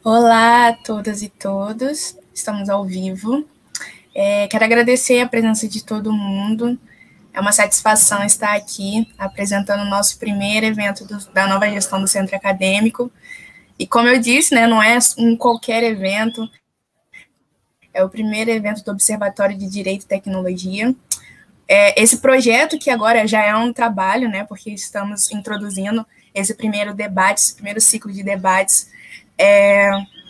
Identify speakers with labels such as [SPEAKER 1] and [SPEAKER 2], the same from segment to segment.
[SPEAKER 1] Olá a todas e todos, estamos ao vivo. Quero agradecer a presença de todo mundo. É uma satisfação estar aqui apresentando o nosso primeiro evento da nova gestão do Centro Acadêmico. E como eu disse, né, não é um qualquer evento, é o primeiro evento do Observatório de Direito e Tecnologia. Esse projeto, que agora já é um trabalho, né, porque estamos introduzindo esse primeiro debate, esse primeiro ciclo de debates,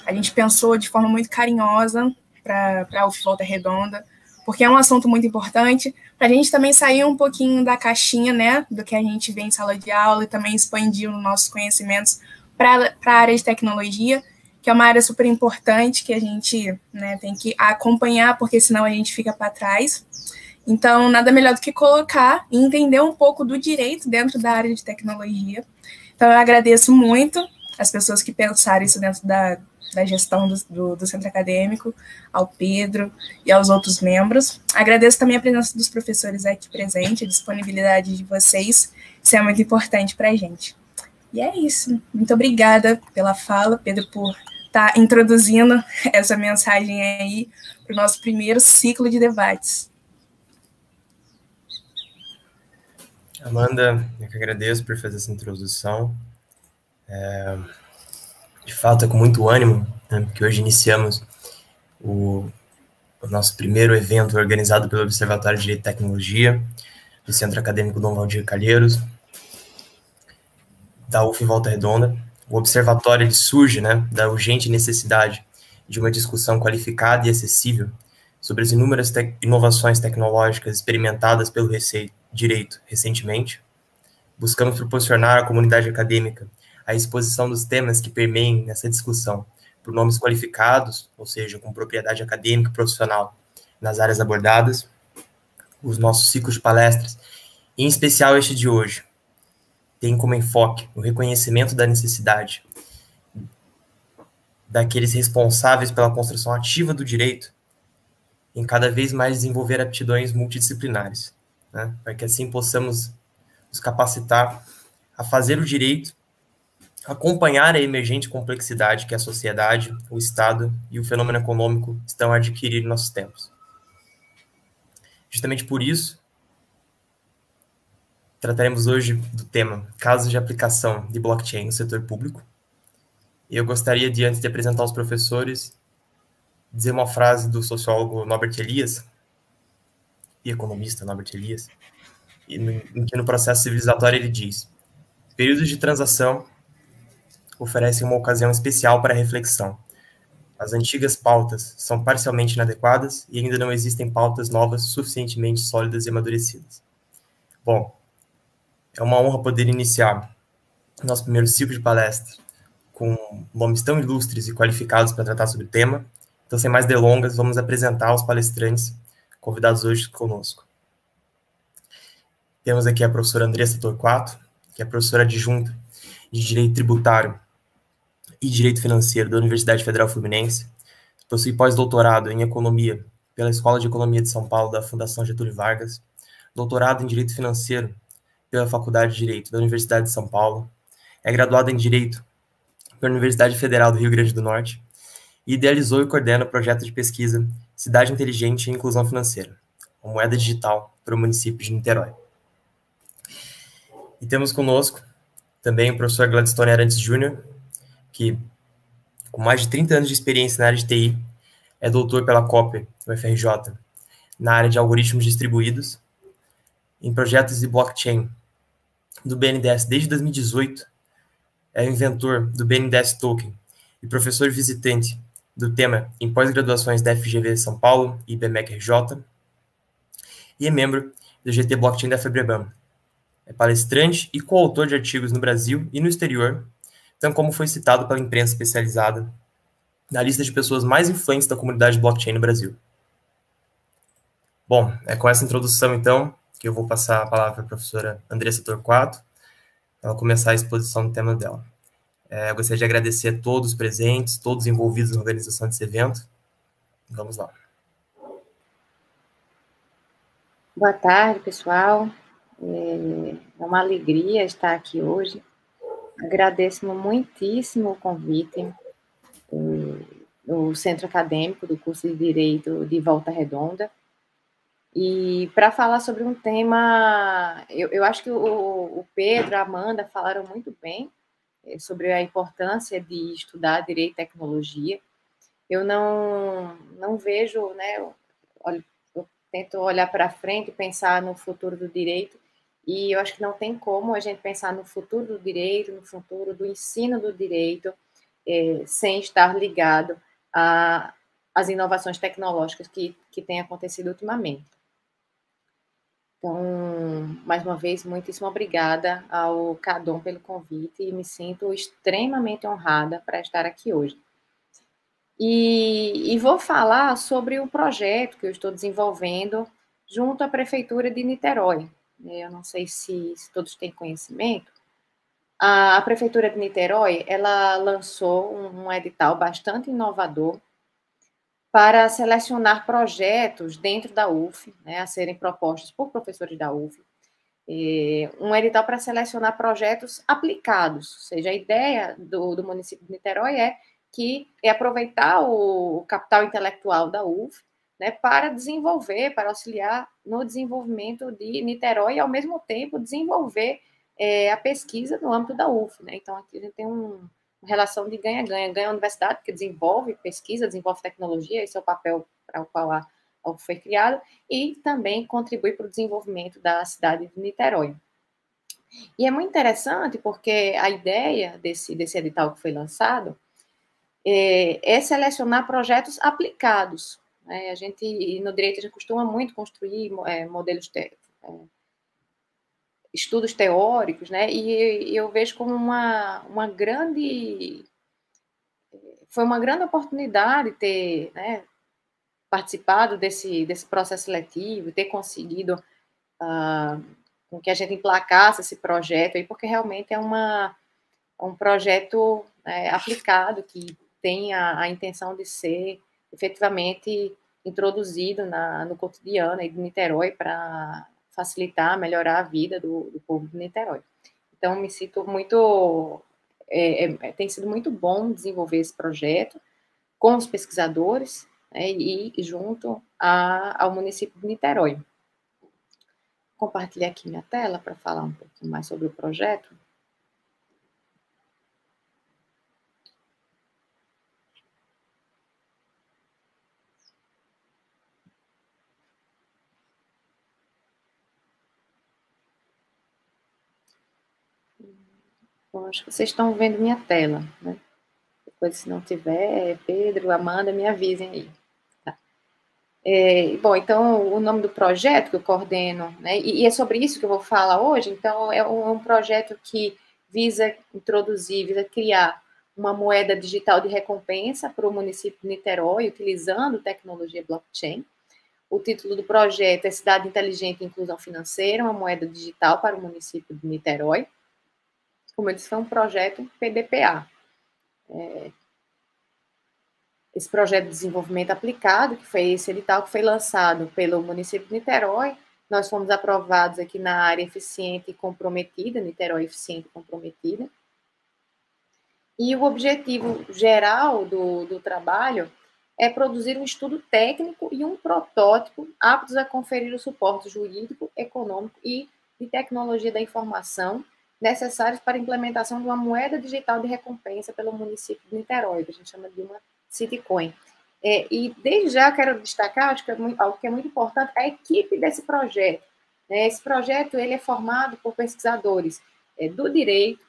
[SPEAKER 1] a gente pensou de forma muito carinhosa para a Volta Redonda, porque é um assunto muito importante, para a gente também sair um pouquinho da caixinha, né, do que a gente vê em sala de aula e também expandir os nossos conhecimentos para a área de tecnologia, que é uma área super importante que a gente, né, tem que acompanhar, porque senão a gente fica para trás. Então, nada melhor do que colocar e entender um pouco do direito dentro da área de tecnologia. Então, eu agradeço muito as pessoas que pensaram isso dentro da gestão do Centro Acadêmico, ao Pedro e aos outros membros. Agradeço também a presença dos professores aqui presentes, a disponibilidade de vocês, isso é muito importante para a gente. E é isso. Muito obrigada pela fala, Pedro, por estar introduzindo essa mensagem aí para o nosso primeiro ciclo de debates.
[SPEAKER 2] Amanda, eu que agradeço por fazer essa introdução. De fato, é com muito ânimo, né, que hoje iniciamos o nosso primeiro evento organizado pelo Observatório de Direito e Tecnologia, do Centro Acadêmico Dom Valdir Calheiros, da UF Volta Redonda. O Observatório ele surge, né, da urgente necessidade de uma discussão qualificada e acessível sobre as inúmeras inovações tecnológicas experimentadas pelo direito recentemente. Buscamos proporcionar à comunidade acadêmica a exposição dos temas que permeiem nessa discussão, por nomes qualificados, ou seja, com propriedade acadêmica e profissional nas áreas abordadas, os nossos ciclos de palestras, em especial este de hoje, tem como enfoque o reconhecimento da necessidade daqueles responsáveis pela construção ativa do direito em cada vez mais desenvolver aptidões multidisciplinares, né, para que assim possamos nos capacitar a fazer o direito, acompanhar a emergente complexidade que a sociedade, o Estado e o fenômeno econômico estão a adquirir em nossos tempos. Justamente por isso, trataremos hoje do tema casos de aplicação de blockchain no setor público. E eu gostaria de, antes de apresentar os professores, dizer uma frase do sociólogo Norbert Elias, e economista Norbert Elias, em que no processo civilizatório ele diz: períodos de transação oferecem uma ocasião especial para a reflexão. As antigas pautas são parcialmente inadequadas e ainda não existem pautas novas suficientemente sólidas e amadurecidas. Bom, é uma honra poder iniciar nosso primeiro ciclo de palestra com nomes tão ilustres e qualificados para tratar sobre o tema. Então, sem mais delongas, vamos apresentar os palestrantes convidados hoje conosco. Temos aqui a professora Andressa Torquato, que é professora adjunta de Direito Tributário e Direito Financeiro da Universidade Federal Fluminense, possui pós-doutorado em Economia pela Escola de Economia de São Paulo da Fundação Getúlio Vargas, doutorado em Direito Financeiro pela Faculdade de Direito da Universidade de São Paulo, é graduada em Direito pela Universidade Federal do Rio Grande do Norte e idealizou e coordena o projeto de pesquisa Cidade Inteligente e Inclusão Financeira, uma moeda digital para o município de Niterói. E temos conosco também o professor Gladstone Arantes Júnior, que, com mais de 30 anos de experiência na área de TI, é doutor pela COPER, UFRJ, na área de algoritmos distribuídos, em projetos de blockchain do BNDES desde 2018, é inventor do BNDES Token e professor visitante do tema em pós-graduações da FGV São Paulo e IBMEC-RJ, e é membro do GT Blockchain da FEBREBAN. É palestrante e coautor de artigos no Brasil e no exterior, então como foi citado pela imprensa especializada na lista de pessoas mais influentes da comunidade blockchain no Brasil. Bom, é com essa introdução, então, que eu vou passar a palavra para a professora Andressa Torquato, para ela começar a exposição do tema dela. Eu gostaria de agradecer a todos os presentes, todos envolvidos na organização desse evento. Vamos lá.
[SPEAKER 3] Boa tarde, pessoal. É uma alegria estar aqui hoje. Agradeço muitíssimo o convite. no centro acadêmico do curso de Direito de Volta Redonda. E para falar sobre um tema, eu acho que o Pedro, a Amanda falaram muito bem sobre a importância de estudar Direito e Tecnologia. Eu não vejo, né, eu tento olhar para frente e pensar no futuro do direito, e eu acho que não tem como a gente pensar no futuro do direito, no futuro do ensino do direito, sem estar ligado às inovações tecnológicas que têm acontecido ultimamente. Então, mais uma vez, muitíssimo obrigada ao CADOM pelo convite e me sinto extremamente honrada para estar aqui hoje. E vou falar sobre o projeto que eu estou desenvolvendo junto à Prefeitura de Niterói. Eu não sei se todos têm conhecimento. A Prefeitura de Niterói, ela lançou um edital bastante inovador para selecionar projetos dentro da UF, né, a serem propostos por professores da UF, um edital para selecionar projetos aplicados, ou seja, a ideia do município de Niterói é aproveitar o capital intelectual da UF, né, para desenvolver, para auxiliar no desenvolvimento de Niterói e, ao mesmo tempo, desenvolver a pesquisa no âmbito da UF. Né? Então, aqui a gente tem uma relação de ganha-ganha. Ganha a universidade, que desenvolve pesquisa, desenvolve tecnologia, esse é o papel para o qual a UF foi criada, e também contribui para o desenvolvimento da cidade de Niterói. E é muito interessante porque a ideia desse edital que foi lançado é selecionar projetos aplicados. Né? No direito, a gente costuma muito construir modelos, estudos teóricos, né? E eu vejo como uma grande... Foi uma grande oportunidade ter, né, participado desse processo seletivo, ter conseguido com que a gente emplacasse esse projeto, aí, porque realmente é um projeto aplicado, que tem a intenção de ser efetivamente introduzido no cotidiano aí de Niterói para facilitar, melhorar a vida do povo de Niterói. Então, me sinto muito... tem sido muito bom desenvolver esse projeto com os pesquisadores, né, e junto ao município de Niterói. Vou compartilhar aqui minha tela para falar um pouquinho mais sobre o projeto. Bom, acho que vocês estão vendo minha tela, né? Depois, se não tiver, Pedro, Amanda, me avisem aí. Tá. Bom, então, o nome do projeto que eu coordeno, né, e é sobre isso que eu vou falar hoje. Então, é um projeto que visa introduzir, visa criar uma moeda digital de recompensa para o município de Niterói, utilizando tecnologia blockchain. O título do projeto é Cidade Inteligente e Inclusão Financeira, uma moeda digital para o município de Niterói. Como eu disse, foi um projeto PDPA. Esse projeto de desenvolvimento aplicado, que foi esse edital que foi lançado pelo município de Niterói, nós fomos aprovados aqui na área eficiente e comprometida, Niterói eficiente e comprometida. E o objetivo geral do trabalho é produzir um estudo técnico e um protótipo aptos a conferir o suporte jurídico, econômico e de tecnologia da informação necessários para a implementação de uma moeda digital de recompensa pelo município de Niterói, que a gente chama de uma Citycoin. E desde já quero destacar, acho que algo que é muito importante, a equipe desse projeto. Esse projeto ele é formado por pesquisadores do direito.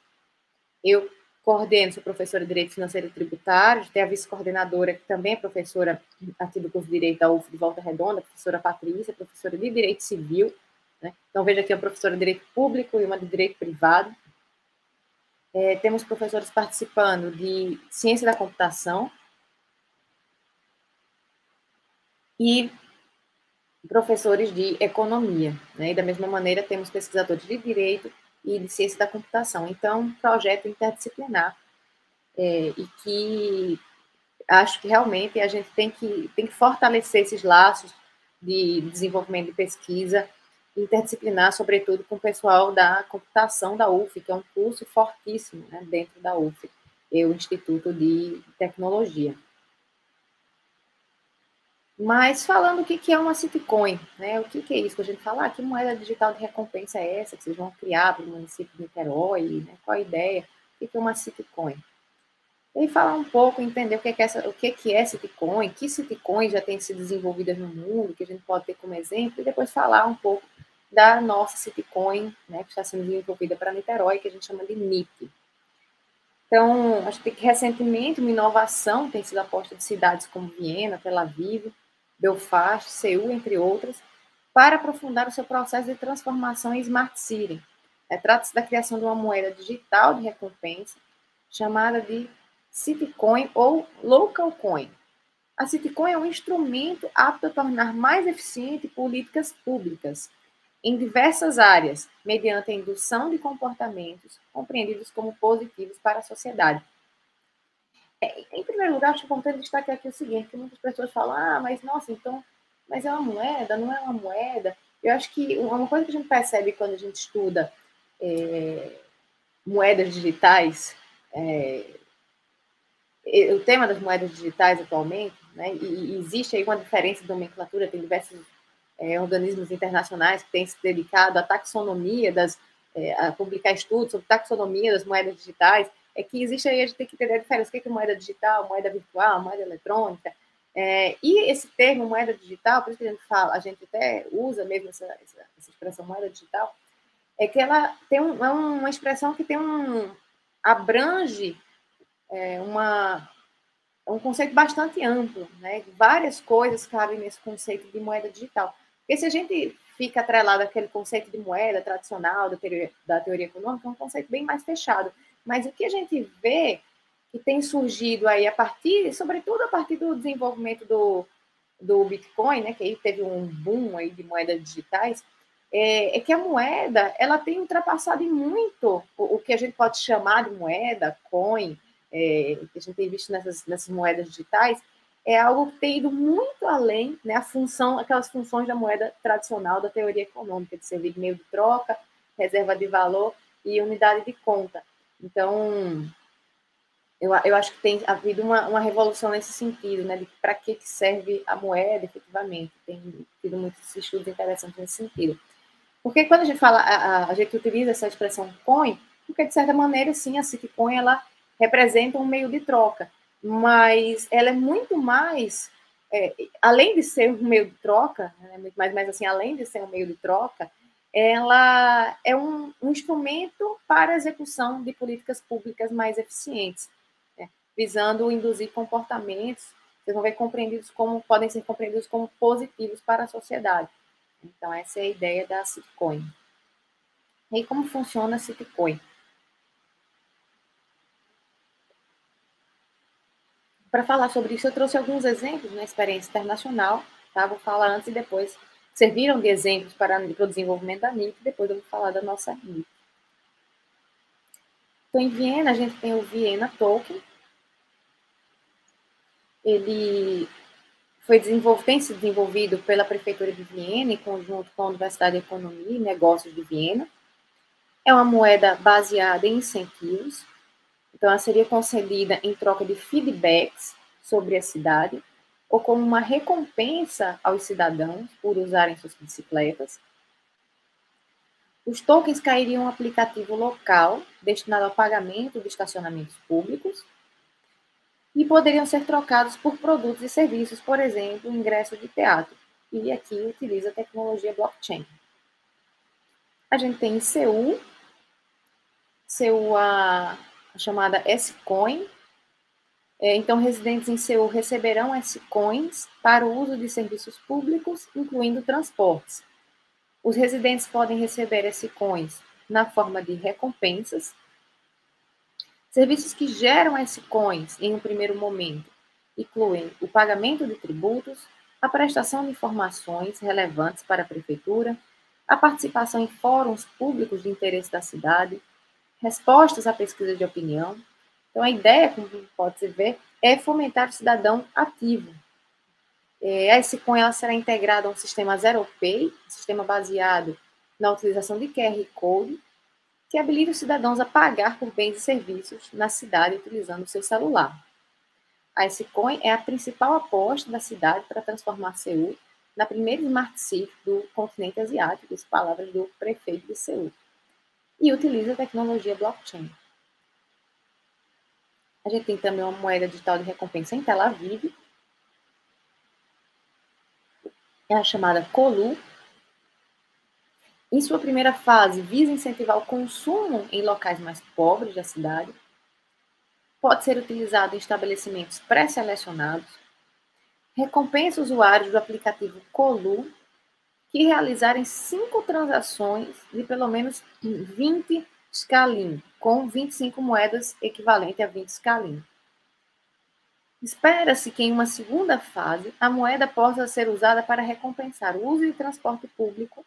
[SPEAKER 3] Eu coordeno, sou professora de Direito Financeiro e Tributário, tem a vice-coordenadora, que também é professora aqui do curso de Direito da UF de Volta Redonda, a professora Patrícia, professora de Direito Civil. Né? Então, veja aqui a professora de Direito Público e uma de Direito Privado. Temos professores participando de Ciência da Computação e professores de Economia. Né? E, da mesma maneira, temos pesquisadores de Direito e de Ciência da Computação. Então, um projeto interdisciplinar e que acho que realmente a gente tem que fortalecer esses laços de desenvolvimento de pesquisa interdisciplinar, sobretudo com o pessoal da computação da UF, que é um curso fortíssimo, né, dentro da UF, o Instituto de Tecnologia. Mas falando o que é uma Citicoin, né? O que é isso que a gente fala? Que moeda digital de recompensa é essa que vocês vão criar para o município de Niterói? Né? Qual a ideia? O que é uma Citicoin? E falar um pouco, entender o que é Citicoin, que Citicoin já tem sido desenvolvidas no mundo, que a gente pode ter como exemplo, e depois falar um pouco da nossa Citicoin, né, que está sendo desenvolvida para Niterói, que a gente chama de NIP. Então, acho que recentemente uma inovação tem sido aposta de cidades como Viena, Tel Aviv, Belfast, Seul, entre outras, para aprofundar o seu processo de transformação em Smart City. Trata-se da criação de uma moeda digital de recompensa, chamada de Citicoin ou Local Coin. A Citicoin é um instrumento apto a tornar mais eficiente políticas públicas em diversas áreas, mediante a indução de comportamentos compreendidos como positivos para a sociedade. Em primeiro lugar, acho importante destacar aqui o seguinte, que muitas pessoas falam, mas nossa, então, mas é uma moeda, não é uma moeda? Eu acho que uma coisa que a gente percebe quando a gente estuda moedas digitais, o tema das moedas digitais atualmente, né, e existe aí uma diferença de nomenclatura, tem diversos organismos internacionais que têm se dedicado à taxonomia, a publicar estudos sobre taxonomia das moedas digitais, é que existe aí, a gente tem que entender a diferença, o que é moeda digital, moeda virtual, moeda eletrônica, e esse termo moeda digital, por isso que a gente fala, a gente até usa mesmo essa expressão moeda digital, é que ela tem uma expressão que abrange um conceito bastante amplo, né? Várias coisas cabem nesse conceito de moeda digital. Porque se a gente fica atrelado àquele conceito de moeda tradicional da teoria econômica, é um conceito bem mais fechado. Mas o que a gente vê que tem surgido aí sobretudo a partir do desenvolvimento do Bitcoin, né, que aí teve um boom aí de moedas digitais, é que a moeda ela tem ultrapassado muito o que a gente pode chamar de moeda, coin, que a gente tem visto nessas moedas digitais, é algo que tem ido muito além, né, aquelas funções da moeda tradicional da teoria econômica, de servir de meio de troca, reserva de valor e unidade de conta. Então, eu acho que tem havido uma revolução nesse sentido, né, de para que serve a moeda efetivamente. Tem tido muitos estudos interessantes nesse sentido. Porque quando a gente fala, a gente utiliza essa expressão coin, porque de certa maneira, sim, a Citicoin, ela representa um meio de troca, mas ela é muito mais, além de ser um meio de troca, né, mas assim, além de ser um meio de troca, ela é um instrumento para a execução de políticas públicas mais eficientes, né, visando induzir comportamentos, vocês vão ver podem ser compreendidos como positivos para a sociedade. Então, essa é a ideia da Citicoin. E aí, como funciona a Citicoin? Para falar sobre isso, eu trouxe alguns exemplos na experiência internacional, tá? Vou falar antes e depois. Serviram de exemplos para o desenvolvimento da NIP, depois eu vou falar da nossa NIP. Então, em Viena, a gente tem o Vienna Token. Ele tem sido desenvolvido pela Prefeitura de Viena, em conjunto com a Universidade de Economia e Negócios de Viena. É uma moeda baseada em incentivos. Então, ela seria concedida em troca de feedbacks sobre a cidade ou como uma recompensa aos cidadãos por usarem suas bicicletas. Os tokens cairiam em um aplicativo local destinado ao pagamento de estacionamentos públicos e poderiam ser trocados por produtos e serviços, por exemplo, ingressos de teatro. E aqui utiliza a tecnologia blockchain. A gente tem em Seul a chamada S-Coin. Então, residentes em Seul receberão S-Coins para o uso de serviços públicos, incluindo transportes. Os residentes podem receber S-Coins na forma de recompensas. Serviços que geram S-Coins em um primeiro momento incluem o pagamento de tributos, a prestação de informações relevantes para a prefeitura, a participação em fóruns públicos de interesse da cidade, respostas a pesquisas de opinião. Então, a ideia, como pode-se ver, é fomentar o cidadão ativo. A S-Coin ela será integrada a um sistema Zero Pay, sistema baseado na utilização de QR Code, que habilita os cidadãos a pagar por bens e serviços na cidade utilizando o seu celular. A S-Coin é a principal aposta da cidade para transformar Seul na primeira Smart City do continente asiático, as palavras do prefeito de Seul, e utiliza a tecnologia blockchain. A gente tem também uma moeda digital de recompensa em Tel Aviv, é a chamada Colu. Em sua primeira fase, visa incentivar o consumo em locais mais pobres da cidade. Pode ser utilizado em estabelecimentos pré-selecionados. Recompensa usuários do aplicativo Colu que realizarem 5 transações de pelo menos 20 Scalim, com 25 moedas equivalente a 20 Scalim. Espera-se que em uma segunda fase, a moeda possa ser usada para recompensar o uso de transporte público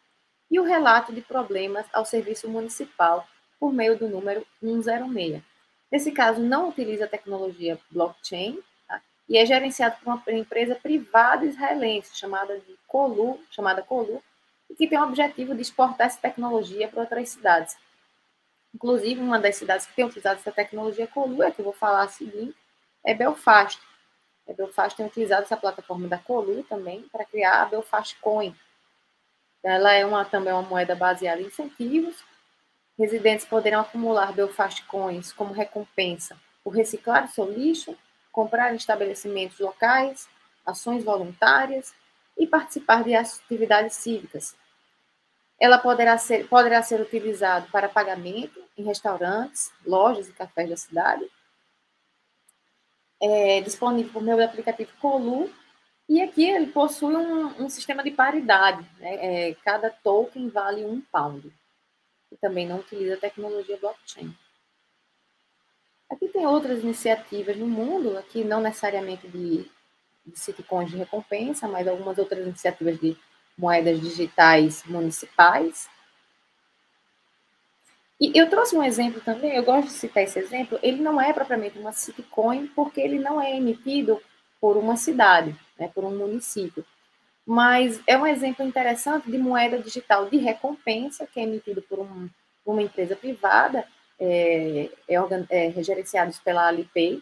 [SPEAKER 3] e o relato de problemas ao serviço municipal por meio do número 106. Nesse caso, não utiliza a tecnologia blockchain, tá? E é gerenciado por uma empresa privada israelense chamada Colu, e que tem o objetivo de exportar essa tecnologia para outras cidades. Inclusive, uma das cidades que tem utilizado essa tecnologia Colu, que eu vou falar a seguinte, é Belfast. Belfast tem utilizado essa plataforma da Colu também para criar a Belfast Coin. Ela é também uma moeda baseada em incentivos. Residentes poderão acumular Belfast Coins como recompensa por reciclar o seu lixo, comprar em estabelecimentos locais, ações voluntárias e participar de atividades cívicas. Ela poderá ser utilizada para pagamento em restaurantes, lojas e cafés da cidade. É disponível por meio do aplicativo Colu. E aqui ele possui um sistema de paridade, né? Cada token vale £1. E também não utiliza tecnologia blockchain. Aqui tem outras iniciativas no mundo, aqui não necessariamente de sitcoins de recompensa, mas algumas outras iniciativas de moedas digitais municipais. E eu trouxe um exemplo também, eu gosto de citar esse exemplo, ele não é propriamente uma sitcoin, porque ele não é emitido por uma cidade, né, por um município. Mas é um exemplo interessante de moeda digital de recompensa, que é emitido por uma empresa privada, gerenciado pela Alipay,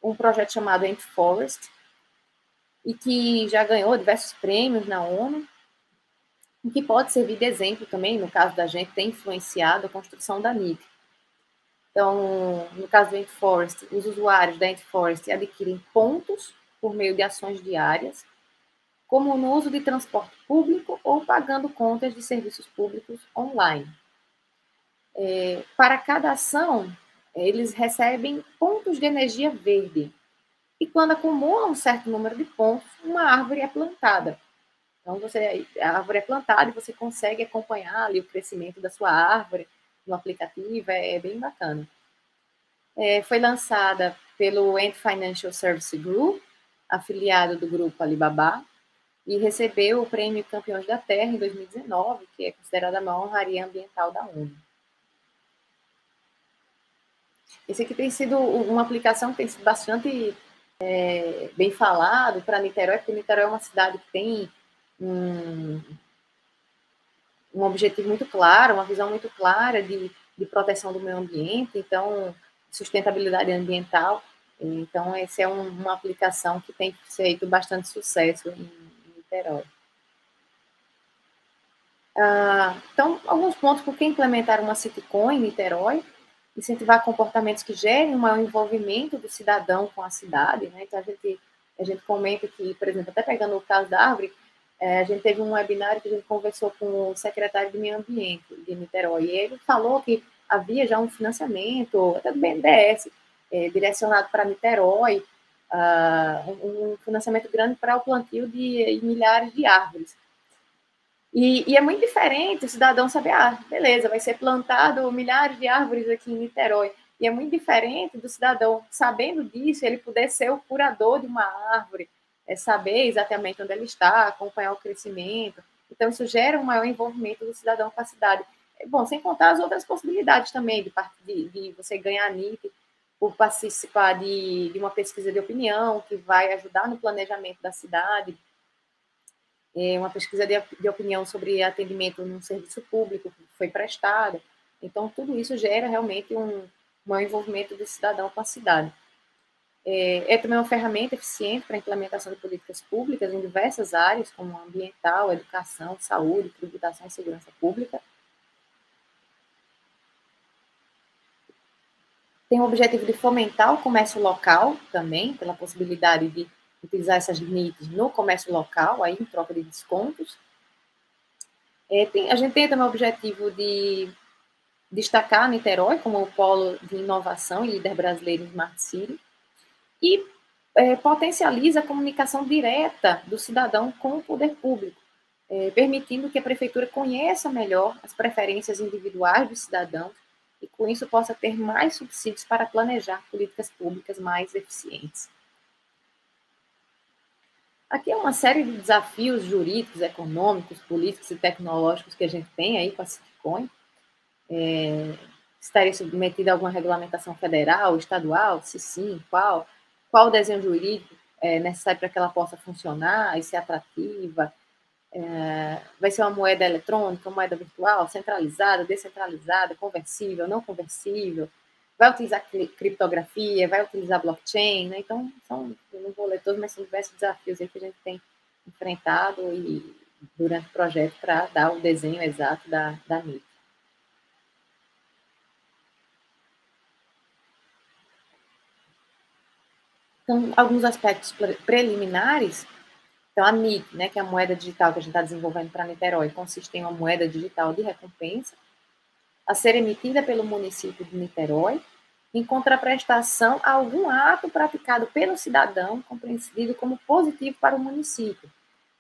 [SPEAKER 3] um projeto chamado Ant Forest, e que já ganhou diversos prêmios na ONU, e que pode servir de exemplo também, no caso da gente, tem influenciado a construção da NIT. Então, no caso do Ant Forest, os usuários da Ant Forest adquirem pontos por meio de ações diárias, como no uso de transporte público ou pagando contas de serviços públicos online. Para cada ação, eles recebem pontos de energia verde. E quando acumulam um certo número de pontos, uma árvore é plantada. Então, a árvore é plantada e você consegue acompanhar ali o crescimento da sua árvore no aplicativo, é bem bacana. Foi lançada pelo Ant Financial Service Group, afiliado do grupo Alibaba, e recebeu o prêmio Campeões da Terra em 2019, que é considerada a maior honraria ambiental da ONU. Esse aqui tem sido uma aplicação que tem sido bastante bem falado para Niterói, porque Niterói é uma cidade que tem um objetivo muito claro, uma visão muito clara de proteção do meio ambiente, então, sustentabilidade ambiental. Então, essa é uma aplicação que tem feito bastante sucesso em Niterói. Então, alguns pontos por que implementar uma sitcoin em Niterói, incentivar comportamentos que gerem um maior envolvimento do cidadão com a cidade, né? Então, a gente comenta que, por exemplo, até pegando o caso da árvore, a gente teve um webinário que a gente conversou com o secretário de Meio Ambiente de Niterói, e ele falou que havia já um financiamento, até do BNDES, direcionado para Niterói, um financiamento grande para o plantio de milhares de árvores. E é muito diferente o cidadão saber, beleza, vai ser plantado milhares de árvores aqui em Niterói. E é muito diferente do cidadão, sabendo disso, ele poder ser o curador de uma árvore, saber exatamente onde ela está, acompanhar o crescimento. Então, isso gera um maior envolvimento do cidadão com a cidade. Bom, sem contar as outras possibilidades também, de você ganhar NIT por participar de uma pesquisa de opinião, que vai ajudar no planejamento da cidade, uma pesquisa de opinião sobre atendimento num serviço público que foi prestado. Então, tudo isso gera realmente um envolvimento do cidadão com a cidade. É também uma ferramenta eficiente para a implementação de políticas públicas em diversas áreas, como ambiental, educação, saúde, tributação e segurança pública. Tem o objetivo de fomentar o comércio local também, pela possibilidade de utilizar essas NITs no comércio local, aí em troca de descontos. A gente tem também o objetivo de destacar Niterói como o polo de inovação e líder brasileiro em Smart City, e potencializa a comunicação direta do cidadão com o poder público, permitindo que a prefeitura conheça melhor as preferências individuais dos cidadãos e, com isso, possa ter mais subsídios para planejar políticas públicas mais eficientes. Aqui é uma série de desafios jurídicos, econômicos, políticos e tecnológicos que a gente tem aí com a Citcoin. Estaria submetida a alguma regulamentação federal, estadual? Se sim, qual? Qual o desenho jurídico é necessário para que ela possa funcionar e ser atrativa? Vai ser uma moeda eletrônica, uma moeda virtual, centralizada, descentralizada, conversível, não conversível? Vai utilizar criptografia, vai utilizar blockchain, né? Então, eu não vou ler todos, mas são diversos desafios aí que a gente tem enfrentado durante o projeto para dar o desenho exato da NIT. Então, alguns aspectos preliminares. Então, a NIT, né, que é a moeda digital que a gente está desenvolvendo para Niterói, consiste em uma moeda digital de recompensa a ser emitida pelo município de Niterói em contraprestação a algum ato praticado pelo cidadão compreendido como positivo para o município.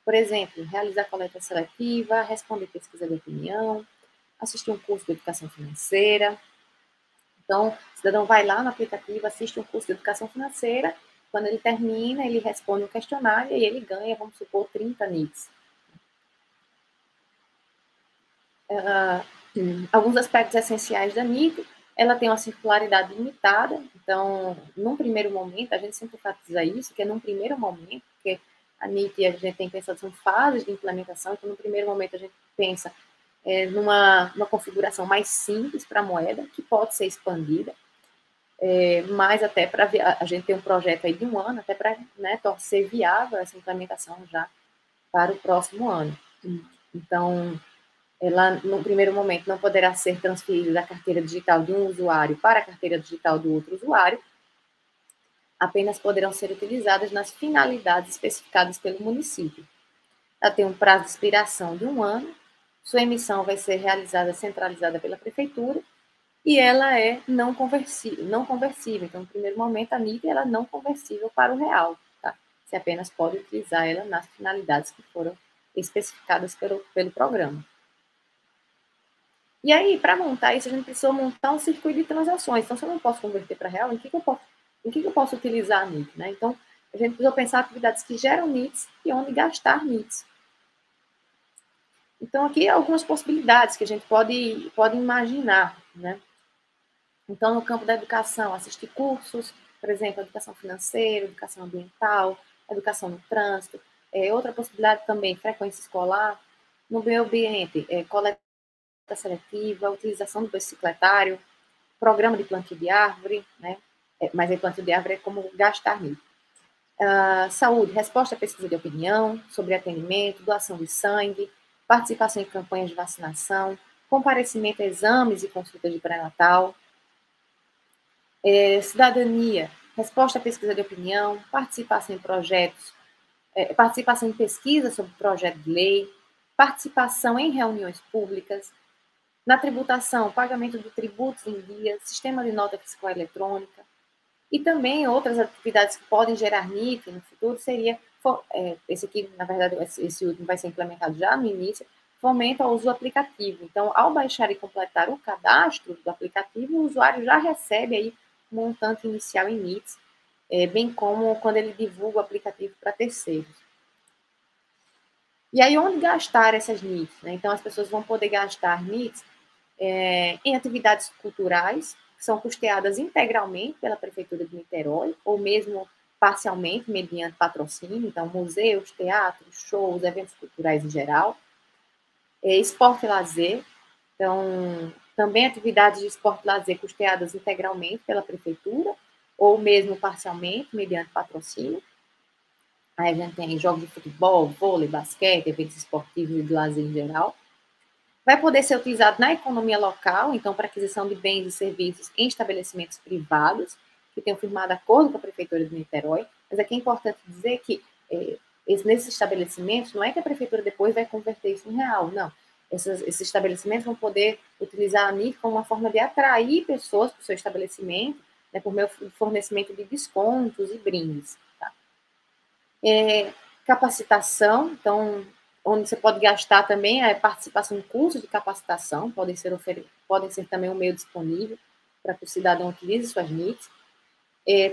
[SPEAKER 3] Por exemplo, realizar coleta seletiva, responder pesquisa de opinião, assistir um curso de educação financeira. Então, o cidadão vai lá no aplicativo, assiste um curso de educação financeira, quando ele termina, ele responde um questionário e ele ganha, vamos supor, 30 NITs. Alguns aspectos essenciais da NIT: ela tem uma circularidade limitada, então, num primeiro momento, a gente sempre enfatiza isso, que é num primeiro momento, porque a NIT, a gente tem pensado, são fases de implementação, então, no primeiro momento, a gente pensa numa configuração mais simples para a moeda, que pode ser expandida, mas até para a gente ter um projeto aí de um ano, até para, né, ser viável essa implementação já para o próximo ano. Então, ela, no primeiro momento, não poderá ser transferida da carteira digital de um usuário para a carteira digital do outro usuário, apenas poderão ser utilizadas nas finalidades especificadas pelo município. Ela tem um prazo de expiração de 1 ano, sua emissão vai ser realizada centralizada pela prefeitura, e ela é não conversível. Então, no primeiro momento, a NIT ela é não conversível para o real. Tá? Você apenas pode utilizar ela nas finalidades que foram especificadas pelo programa. E aí, para montar isso, a gente precisou montar um circuito de transações. Então, se eu não posso converter para real, em que eu posso utilizar a NIT? Né? Então, a gente precisou pensar atividades que geram NITs e onde gastar NITs. Então, aqui algumas possibilidades que a gente pode imaginar, né? Então, no campo da educação, assistir cursos, por exemplo, educação financeira, educação ambiental, educação no trânsito. Outra possibilidade também, frequência escolar. No meio ambiente, coleta seletiva, utilização do bicicletário, programa de plantio de árvore, né? Mas aí plantio de árvore é como gastar NIT. Saúde, resposta à pesquisa de opinião sobre atendimento, doação de sangue, participação em campanhas de vacinação, comparecimento a exames e consultas de pré-natal. Cidadania, resposta à pesquisa de opinião, participação em projetos, participação em pesquisa sobre projeto de lei, participação em reuniões públicas. Na tributação, pagamento de tributos em dia, sistema de nota fiscal eletrônica. E também outras atividades que podem gerar NIT no futuro seria, esse aqui, na verdade, esse último vai ser implementado já no início, fomenta o uso do aplicativo. Então, ao baixar e completar o cadastro do aplicativo, o usuário já recebe aí um montante inicial em NITs, bem como quando ele divulga o aplicativo para terceiros. E aí, onde gastar essas NITs? Né? Então, as pessoas vão poder gastar NITs em atividades culturais, que são custeadas integralmente pela Prefeitura de Niterói, ou mesmo parcialmente, mediante patrocínio, então museus, teatros, shows, eventos culturais em geral. Esporte e lazer, então também atividades de esporte e lazer custeadas integralmente pela Prefeitura, ou mesmo parcialmente, mediante patrocínio. Aí a gente tem jogos de futebol, vôlei, basquete, eventos esportivos e de lazer em geral. Vai poder ser utilizado na economia local, então, para aquisição de bens e serviços em estabelecimentos privados, que tenham firmado acordo com a Prefeitura de Niterói. Mas aqui é importante dizer que nesses estabelecimentos, não é que a Prefeitura depois vai converter isso em real, não. Esses estabelecimentos vão poder utilizar a NIF como uma forma de atrair pessoas para o seu estabelecimento, né, por meio do fornecimento de descontos e brindes. Tá? Capacitação, então, onde você pode gastar também a participação em cursos de capacitação, podem ser também um meio disponível para que o cidadão utilize suas NIFs.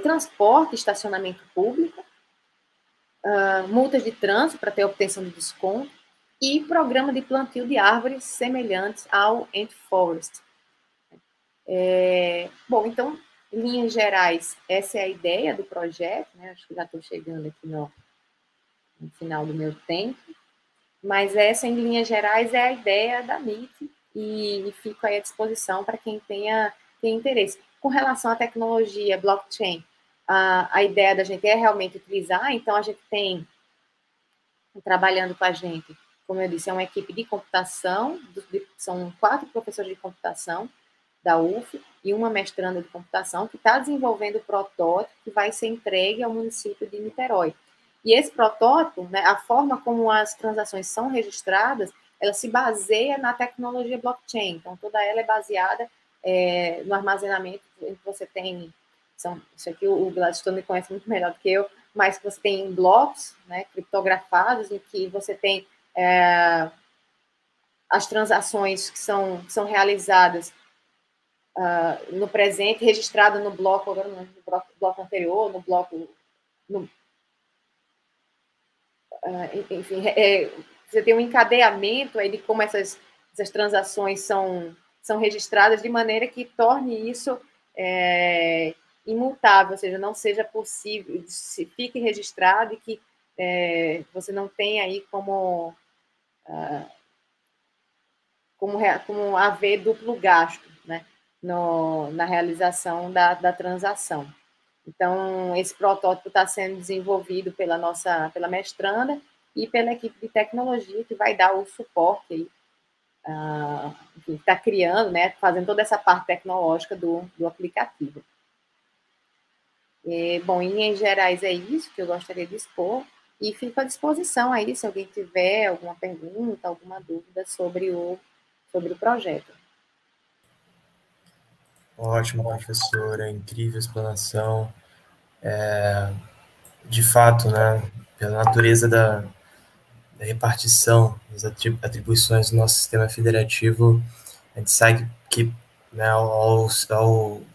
[SPEAKER 3] Transporte, estacionamento público, multas de trânsito para ter obtenção de desconto e programa de plantio de árvores semelhantes ao Ant Forest. Bom, então, em linhas gerais, essa é a ideia do projeto, né? Acho que já estou chegando aqui no final do meu tempo, mas essa, em linhas gerais, é a ideia da NIF e fico aí à disposição para quem tenha interesse. Com relação à tecnologia blockchain, a ideia da gente é realmente utilizar, então a gente tem, trabalhando com a gente, como eu disse, é uma equipe de computação, são 4 professores de computação da UF e uma mestranda de computação que está desenvolvendo o protótipo que vai ser entregue ao município de Niterói. E esse protótipo, né, a forma como as transações são registradas, ela se baseia na tecnologia blockchain, então toda ela é baseada no armazenamento em que você tem, isso aqui o Gladstone conhece muito melhor do que eu, mas você tem blocos, né, criptografados, em que você tem as transações que são realizadas no presente, registrado no bloco, agora no bloco anterior, no bloco... enfim, você tem um encadeamento aí de como essas transações são registradas de maneira que torne isso imutável, ou seja, não seja possível, se fique registrado e que você não tenha aí como haver duplo gasto, né, na realização da transação. Então, esse protótipo está sendo desenvolvido pela mestranda e pela equipe de tecnologia que vai dar o suporte aí, enfim, está criando, né, fazendo toda essa parte tecnológica do aplicativo. Bom, em linhas gerais é isso que eu gostaria de expor e fico à disposição aí se alguém tiver alguma pergunta, alguma dúvida sobre o projeto.
[SPEAKER 2] Ótimo, professora, incrível explanação. De fato, né, pela natureza da repartição das atribuições do nosso sistema federativo, a gente sabe que, né,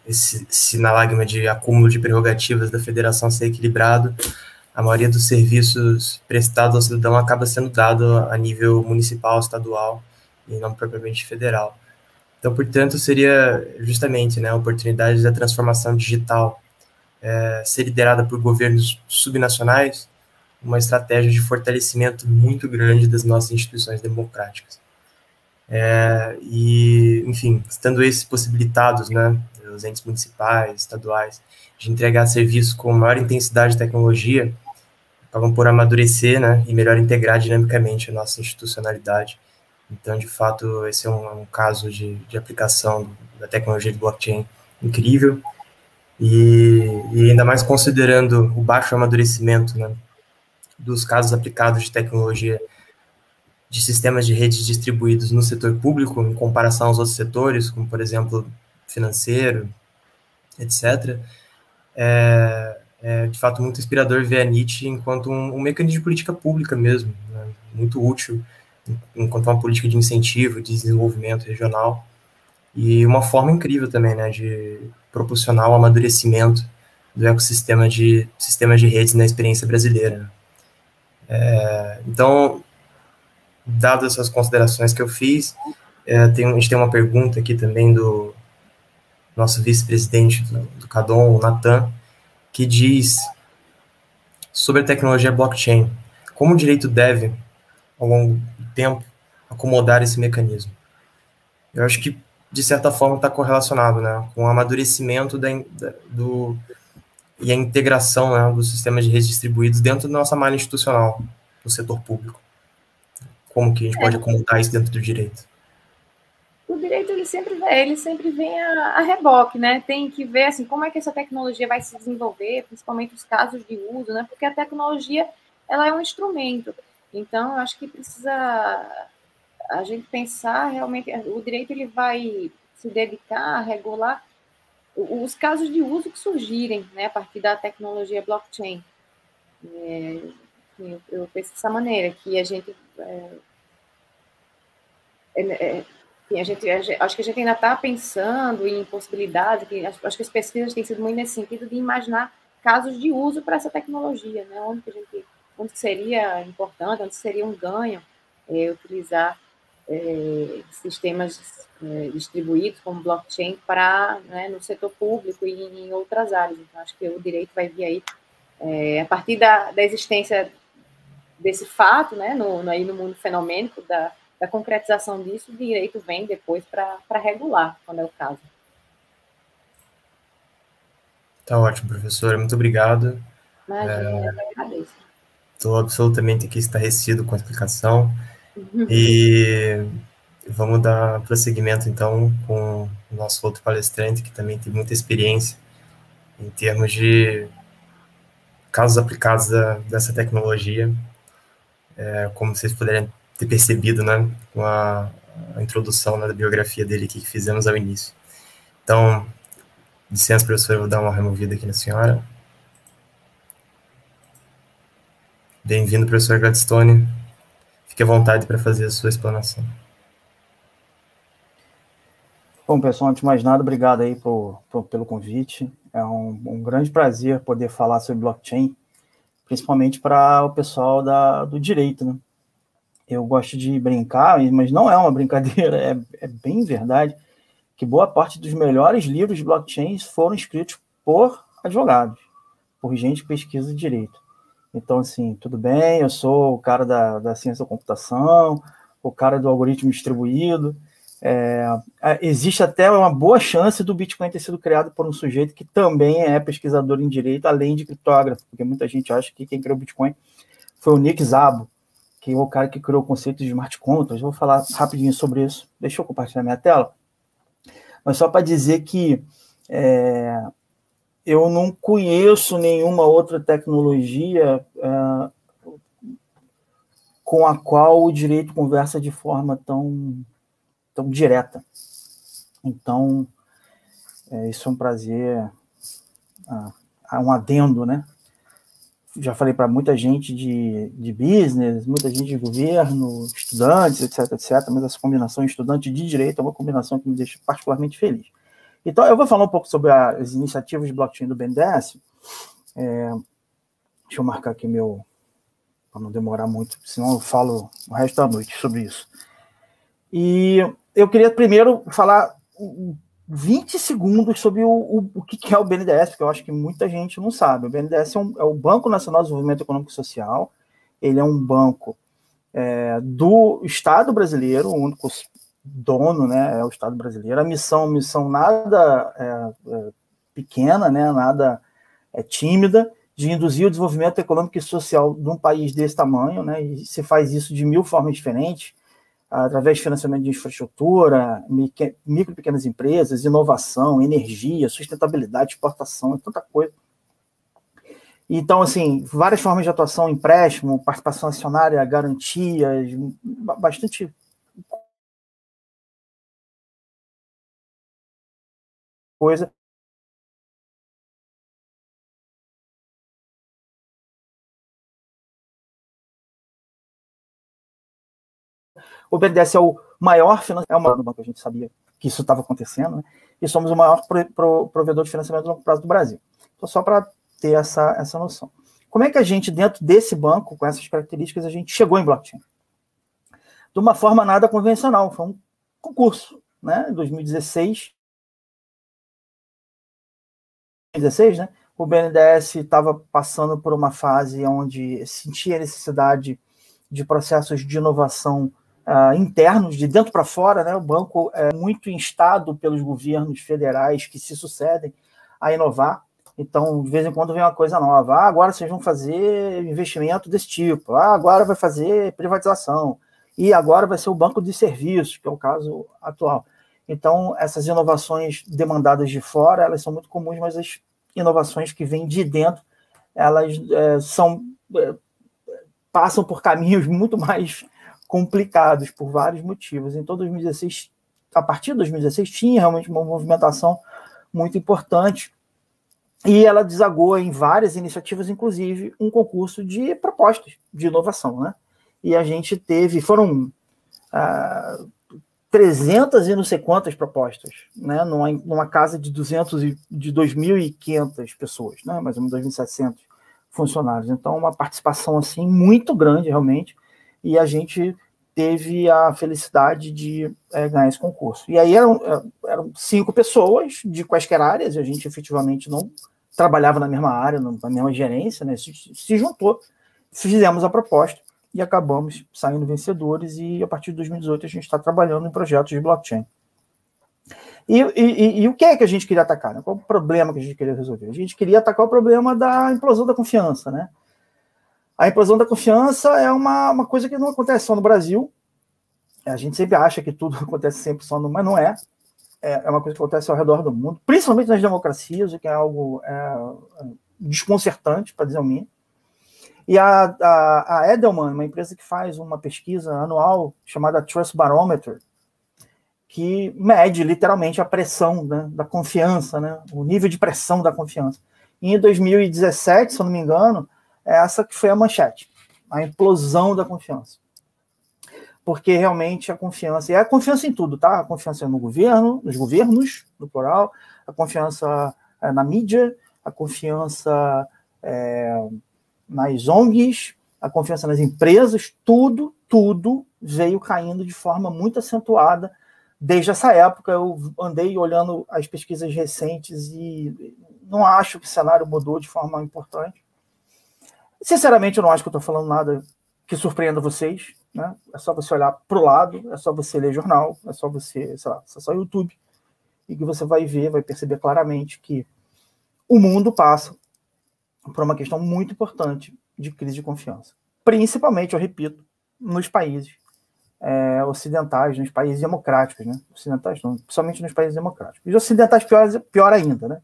[SPEAKER 2] esse sinalagma de acúmulo de prerrogativas da federação ser equilibrado, a maioria dos serviços prestados ao cidadão acaba sendo dado a nível municipal, estadual e não propriamente federal. Então, portanto, seria justamente, né, a oportunidade da transformação digital ser liderada por governos subnacionais, uma estratégia de fortalecimento muito grande das nossas instituições democráticas. E, enfim, estando esses possibilitados, né, os entes municipais, estaduais, de entregar serviços com maior intensidade de tecnologia, acabam por amadurecer, né, e melhor integrar dinamicamente a nossa institucionalidade. Então, de fato, esse é um caso de aplicação da tecnologia de blockchain incrível, e ainda mais considerando o baixo amadurecimento, né, dos casos aplicados de tecnologia de sistemas de redes distribuídos no setor público, em comparação aos outros setores, como, por exemplo, financeiro, etc., é de fato muito inspirador ver a NIT enquanto um mecanismo de política pública mesmo, né, muito útil, enquanto uma política de incentivo, de desenvolvimento regional, e uma forma incrível também, né, de proporcionar o amadurecimento do ecossistema de sistemas de redes na experiência brasileira. Então, dadas essas considerações que eu fiz, a gente tem uma pergunta aqui também do nosso vice-presidente do CADOM, o Natan, que diz sobre a tecnologia blockchain, como o direito deve, ao longo do tempo, acomodar esse mecanismo. Eu acho que, de certa forma, está correlacionado, né, com o amadurecimento e a integração, né, dos sistemas de redes distribuídos dentro da nossa malha institucional, do setor público. Como que a gente pode acomodar isso dentro do direito?
[SPEAKER 3] O direito ele sempre vem a reboque, né? Tem que ver assim, como é que essa tecnologia vai se desenvolver, principalmente os casos de uso, né? Porque a tecnologia ela é um instrumento. Então, eu acho que precisa a gente pensar realmente, o direito ele vai se dedicar a regular os casos de uso que surgirem, né, a partir da tecnologia blockchain. Eu penso dessa maneira, que a gente acho que a gente ainda está pensando em possibilidades, acho que as pesquisas têm sido muito nesse sentido de imaginar casos de uso para essa tecnologia, né? Onde seria importante, onde seria um ganho utilizar sistemas distribuídos como blockchain para, né, no setor público e em outras áreas. Então, acho que o direito vai vir aí, a partir da existência desse fato, né, aí no mundo fenomênico, da concretização disso, o direito vem depois para regular, quando é o caso.
[SPEAKER 2] Tá ótimo, professora. Muito obrigado.
[SPEAKER 3] Imagina, eu agradeço.
[SPEAKER 2] Estou absolutamente aqui estarrecido com a explicação. E vamos dar prosseguimento, então, com o nosso outro palestrante, que também tem muita experiência em termos de casos aplicados dessa tecnologia. Como vocês puderem ter percebido, né, com a introdução, né, da biografia dele aqui que fizemos ao início. Então, licença, professor, eu vou dar uma removida aqui na senhora. Bem-vindo, professor Gladstone. Fique à vontade para fazer a sua explanação.
[SPEAKER 4] Bom, pessoal, antes de mais nada, obrigado aí pelo convite. É um grande prazer poder falar sobre blockchain, principalmente para o pessoal do direito, né? Eu gosto de brincar, mas não é uma brincadeira, é bem verdade, que boa parte dos melhores livros de blockchain foram escritos por advogados, por gente que pesquisa direito. Então, assim, tudo bem, eu sou o cara da ciência da computação, o cara do algoritmo distribuído. Existe até uma boa chance do Bitcoin ter sido criado por um sujeito que também é pesquisador em direito, além de criptógrafo, porque muita gente acha que quem criou o Bitcoin foi o Nick Szabo, que é o cara que criou o conceito de smart contracts. Eu vou falar rapidinho sobre isso. Deixa eu compartilhar minha tela. Mas só para dizer que eu não conheço nenhuma outra tecnologia com a qual o direito conversa de forma tão direta. Então, isso é um prazer, um adendo, né? Já falei para muita gente de business, muita gente de governo, estudantes, etc, mas essa combinação estudante de direito é uma combinação que me deixa particularmente feliz. Então, eu vou falar um pouco sobre as iniciativas de blockchain do BNDES. Deixa eu marcar aqui para não demorar muito, senão eu falo o resto da noite sobre isso. E eu queria primeiro falar 20 segundos sobre o que é o BNDES, porque eu acho que muita gente não sabe. O BNDES é o Banco Nacional de Desenvolvimento Econômico e Social. Ele é um banco do Estado brasileiro, o único dono, né, é o Estado brasileiro. A missão nada pequena, né, nada tímida, de induzir o desenvolvimento econômico e social de um país desse tamanho, né, e se faz isso de 1000 formas diferentes, através de financiamento de infraestrutura, micro e pequenas empresas, inovação, energia, sustentabilidade, exportação, tanta coisa. Então, assim, várias formas de atuação, empréstimo, participação acionária, garantias, bastante coisa. O BNDES é o maior financiador do banco, a gente sabia que isso estava acontecendo, né? E somos o maior provedor de financiamento de longo prazo do Brasil. Então, só para ter essa noção. Como é que a gente, dentro desse banco, com essas características, a gente chegou em blockchain? De uma forma nada convencional, foi um concurso, né? Em 2016, né? O BNDES estava passando por uma fase onde sentia a necessidade de processos de inovação internos, de dentro para fora, né? O banco é muito instado pelos governos federais que se sucedem a inovar. Então, de vez em quando vem uma coisa nova. Agora vocês vão fazer investimento desse tipo. Agora vai fazer privatização. E agora vai ser o banco de serviços, que é o caso atual. Então, essas inovações demandadas de fora, elas são muito comuns, mas as inovações que vêm de dentro, elas passam por caminhos muito mais complicados, por vários motivos. Então, 2016, a partir de 2016, tinha realmente uma movimentação muito importante, e ela desagou em várias iniciativas, inclusive um concurso de propostas de inovação, né? E a gente foram 300 e não sei quantas propostas, né? Numa casa de 2.500 pessoas, né? Mais ou menos 2.700 funcionários. Então, uma participação assim muito grande, realmente, e a gente teve a felicidade de ganhar esse concurso. E aí eram 5 pessoas de quaisquer áreas, e a gente efetivamente não trabalhava na mesma área, na mesma gerência, né? Se juntou, fizemos a proposta e acabamos saindo vencedores, e a partir de 2018 a gente está trabalhando em projetos de blockchain. E o que é que a gente queria atacar, né? Qual o problema que a gente queria resolver? A gente queria atacar o problema da implosão da confiança, né? A implosão da confiança é uma coisa que não acontece só no Brasil. A gente sempre acha que tudo acontece sempre só mas não é. É uma coisa que acontece ao redor do mundo, principalmente nas democracias, o que é algo desconcertante, para dizer o mínimo. E a Edelman, uma empresa que faz uma pesquisa anual chamada Trust Barometer, que mede literalmente a pressão, né, da confiança, né, o nível de pressão da confiança. E em 2017, se eu não me engano, essa que foi a manchete, a implosão da confiança. Porque realmente a confiança, e a confiança em tudo, tá? A confiança no governo, nos governos, no plural, a confiança na mídia, a confiança nas ONGs, a confiança nas empresas, tudo veio caindo de forma muito acentuada desde essa época. Eu andei olhando as pesquisas recentes e não acho que o cenário mudou de forma importante. Sinceramente, eu não acho que eu estou falando nada que surpreenda vocês, né? É só você olhar para o lado, é só você ler jornal, é só você, sei lá, acessar o YouTube, e que você vai perceber claramente que o mundo passa por uma questão muito importante de crise de confiança. Principalmente, eu repito, nos países ocidentais, nos países democráticos, né? Ocidentais não, principalmente nos países democráticos. E os ocidentais pior ainda, né?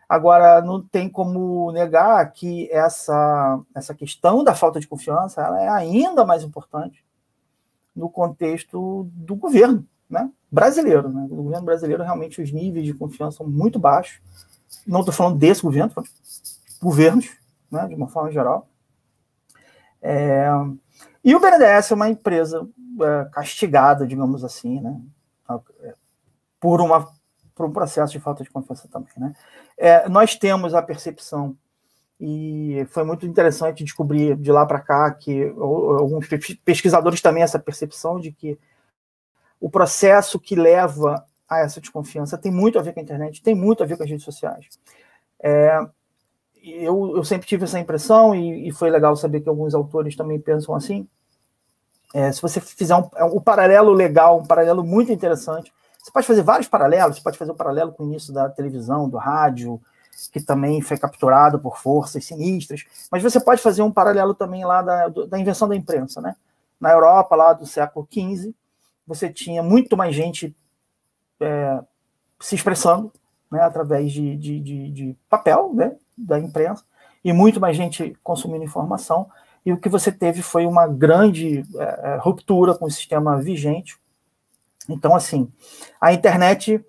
[SPEAKER 4] Agora, não tem como negar que essa questão da falta de confiança, ela é ainda mais importante no contexto do governo, né, brasileiro. Né? No governo brasileiro, realmente, os níveis de confiança são muito baixos. Não estou falando desse governo, estou falando de governos, né, de uma forma geral. E o BNDES é uma empresa castigada, digamos assim, né, por um processo de falta de confiança também, né? Nós temos a percepção, e foi muito interessante descobrir de lá para cá que alguns pesquisadores também essa percepção de que o processo que leva a essa desconfiança tem muito a ver com a internet, tem muito a ver com as redes sociais. Eu sempre tive essa impressão, e foi legal saber que alguns autores também pensam assim. Se você fizer um paralelo legal, um paralelo muito interessante, você pode fazer vários paralelos, você pode fazer um paralelo com o início da televisão, do rádio, que também foi capturado por forças sinistras, mas você pode fazer um paralelo também lá da invenção da imprensa, né? Na Europa, lá do século XV, você tinha muito mais gente se expressando, né, através de papel, né, da imprensa, e muito mais gente consumindo informação, e o que você teve foi uma grande ruptura com o sistema vigente. Então, assim, a internet,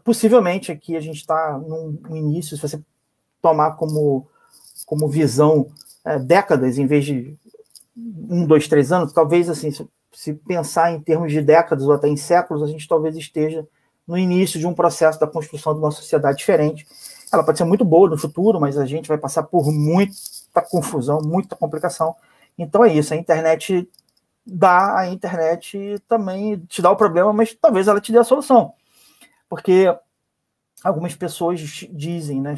[SPEAKER 4] possivelmente aqui a gente está no início, se você tomar como visão décadas, em vez de 1, 2, 3 anos, talvez, assim, se pensar em termos de décadas ou até em séculos, a gente talvez esteja no início de um processo da construção de uma sociedade diferente. Ela pode ser muito boa no futuro, mas a gente vai passar por muita confusão, muita complicação. Então é isso, a internet também te dá o problema, mas talvez ela te dê a solução. Porque algumas pessoas dizem, né,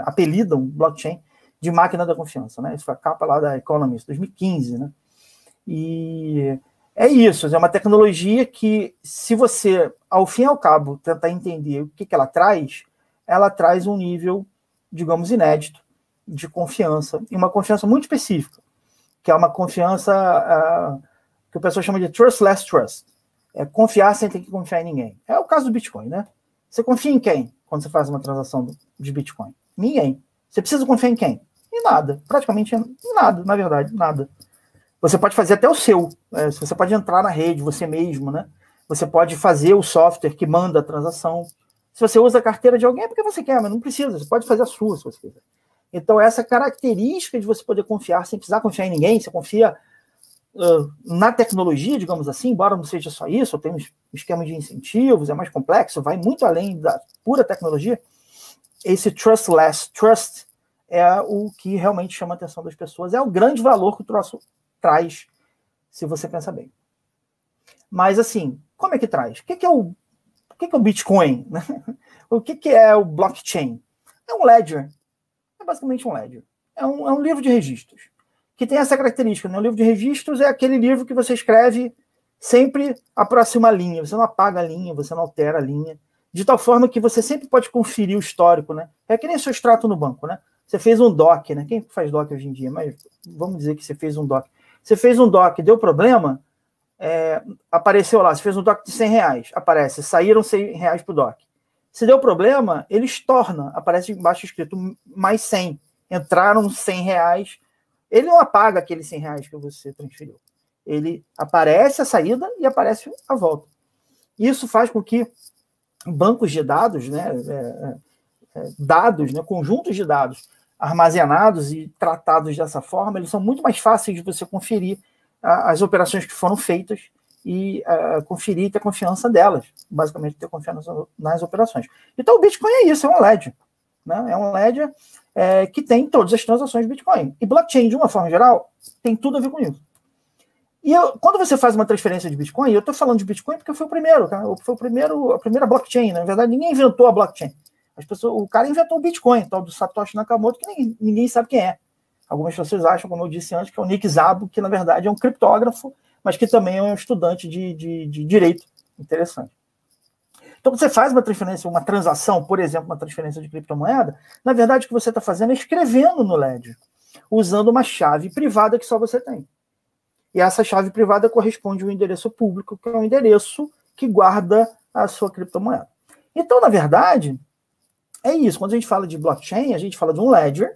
[SPEAKER 4] apelidam blockchain de máquina da confiança, né? Isso foi a capa lá da Economist, 2015, né? E é isso, é uma tecnologia que, se você, ao fim e ao cabo, tentar entender o que ela traz, ela traz um nível, digamos, inédito de confiança, e uma confiança muito específica, que é uma confiança que o pessoal chama de trustless trust. É confiar sem ter que confiar em ninguém. É o caso do Bitcoin, né? Você confia em quem quando você faz uma transação de Bitcoin? Ninguém. Você precisa confiar em quem? Em nada. Praticamente em nada, na verdade, nada. Você pode fazer até o seu. Você pode entrar na rede, você mesmo, né? Você pode fazer o software que manda a transação. Se você usa a carteira de alguém, é porque você quer, mas não precisa. Você pode fazer a sua, se você quiser. Então, essa característica de você poder confiar sem precisar confiar em ninguém, você confia na tecnologia, digamos assim, embora não seja só isso, tem um esquema de incentivos, é mais complexo, vai muito além da pura tecnologia. Esse trustless trust é o que realmente chama a atenção das pessoas, é o grande valor que o troço traz, se você pensar bem. Mas, assim, como é que traz? O que é o Bitcoin? O que é o blockchain? É um ledger. É basicamente um ledger. É um livro de registros, que tem essa característica, né? O livro de registros é aquele livro que você escreve sempre a próxima linha, você não apaga a linha, você não altera a linha, de tal forma que você sempre pode conferir o histórico, né? É que nem seu extrato no banco, né? Você fez um DOC, né? Quem faz DOC hoje em dia? Mas vamos dizer que você fez um DOC. Você fez um DOC, deu problema, apareceu lá, você fez um DOC de R$100, aparece, saíram R$100 pro DOC. Se deu problema, ele estorna, aparece embaixo escrito mais 100. Entraram R$100, ele não apaga aqueles R$100 que você transferiu. Ele aparece a saída e aparece a volta. Isso faz com que bancos de dados, né, dados, né, conjuntos de dados armazenados e tratados dessa forma, eles são muito mais fáceis de você conferir as operações que foram feitas e conferir e ter confiança delas, basicamente ter confiança nas operações. Então o Bitcoin é isso, é um ledger, né? É um ledger que tem todas as transações de Bitcoin. E blockchain, de uma forma geral, tem tudo a ver com isso. E quando você faz uma transferência de Bitcoin, eu estou falando de Bitcoin porque foi o primeiro, tá? Foi a primeira blockchain. Na verdade, ninguém inventou a blockchain. O cara inventou o Bitcoin, tal do Satoshi Nakamoto, que ninguém sabe quem é. Algumas pessoas acham, como eu disse antes, que é o Nick Szabo, que na verdade é um criptógrafo, mas que também é um estudante de direito. Interessante. Então, quando você faz uma transferência, uma transação, por exemplo, uma transferência de criptomoeda, na verdade o que você está fazendo é escrevendo no ledger, usando uma chave privada que só você tem. E essa chave privada corresponde ao endereço público, que é o endereço que guarda a sua criptomoeda. Então, na verdade, é isso. Quando a gente fala de blockchain, a gente fala de um ledger,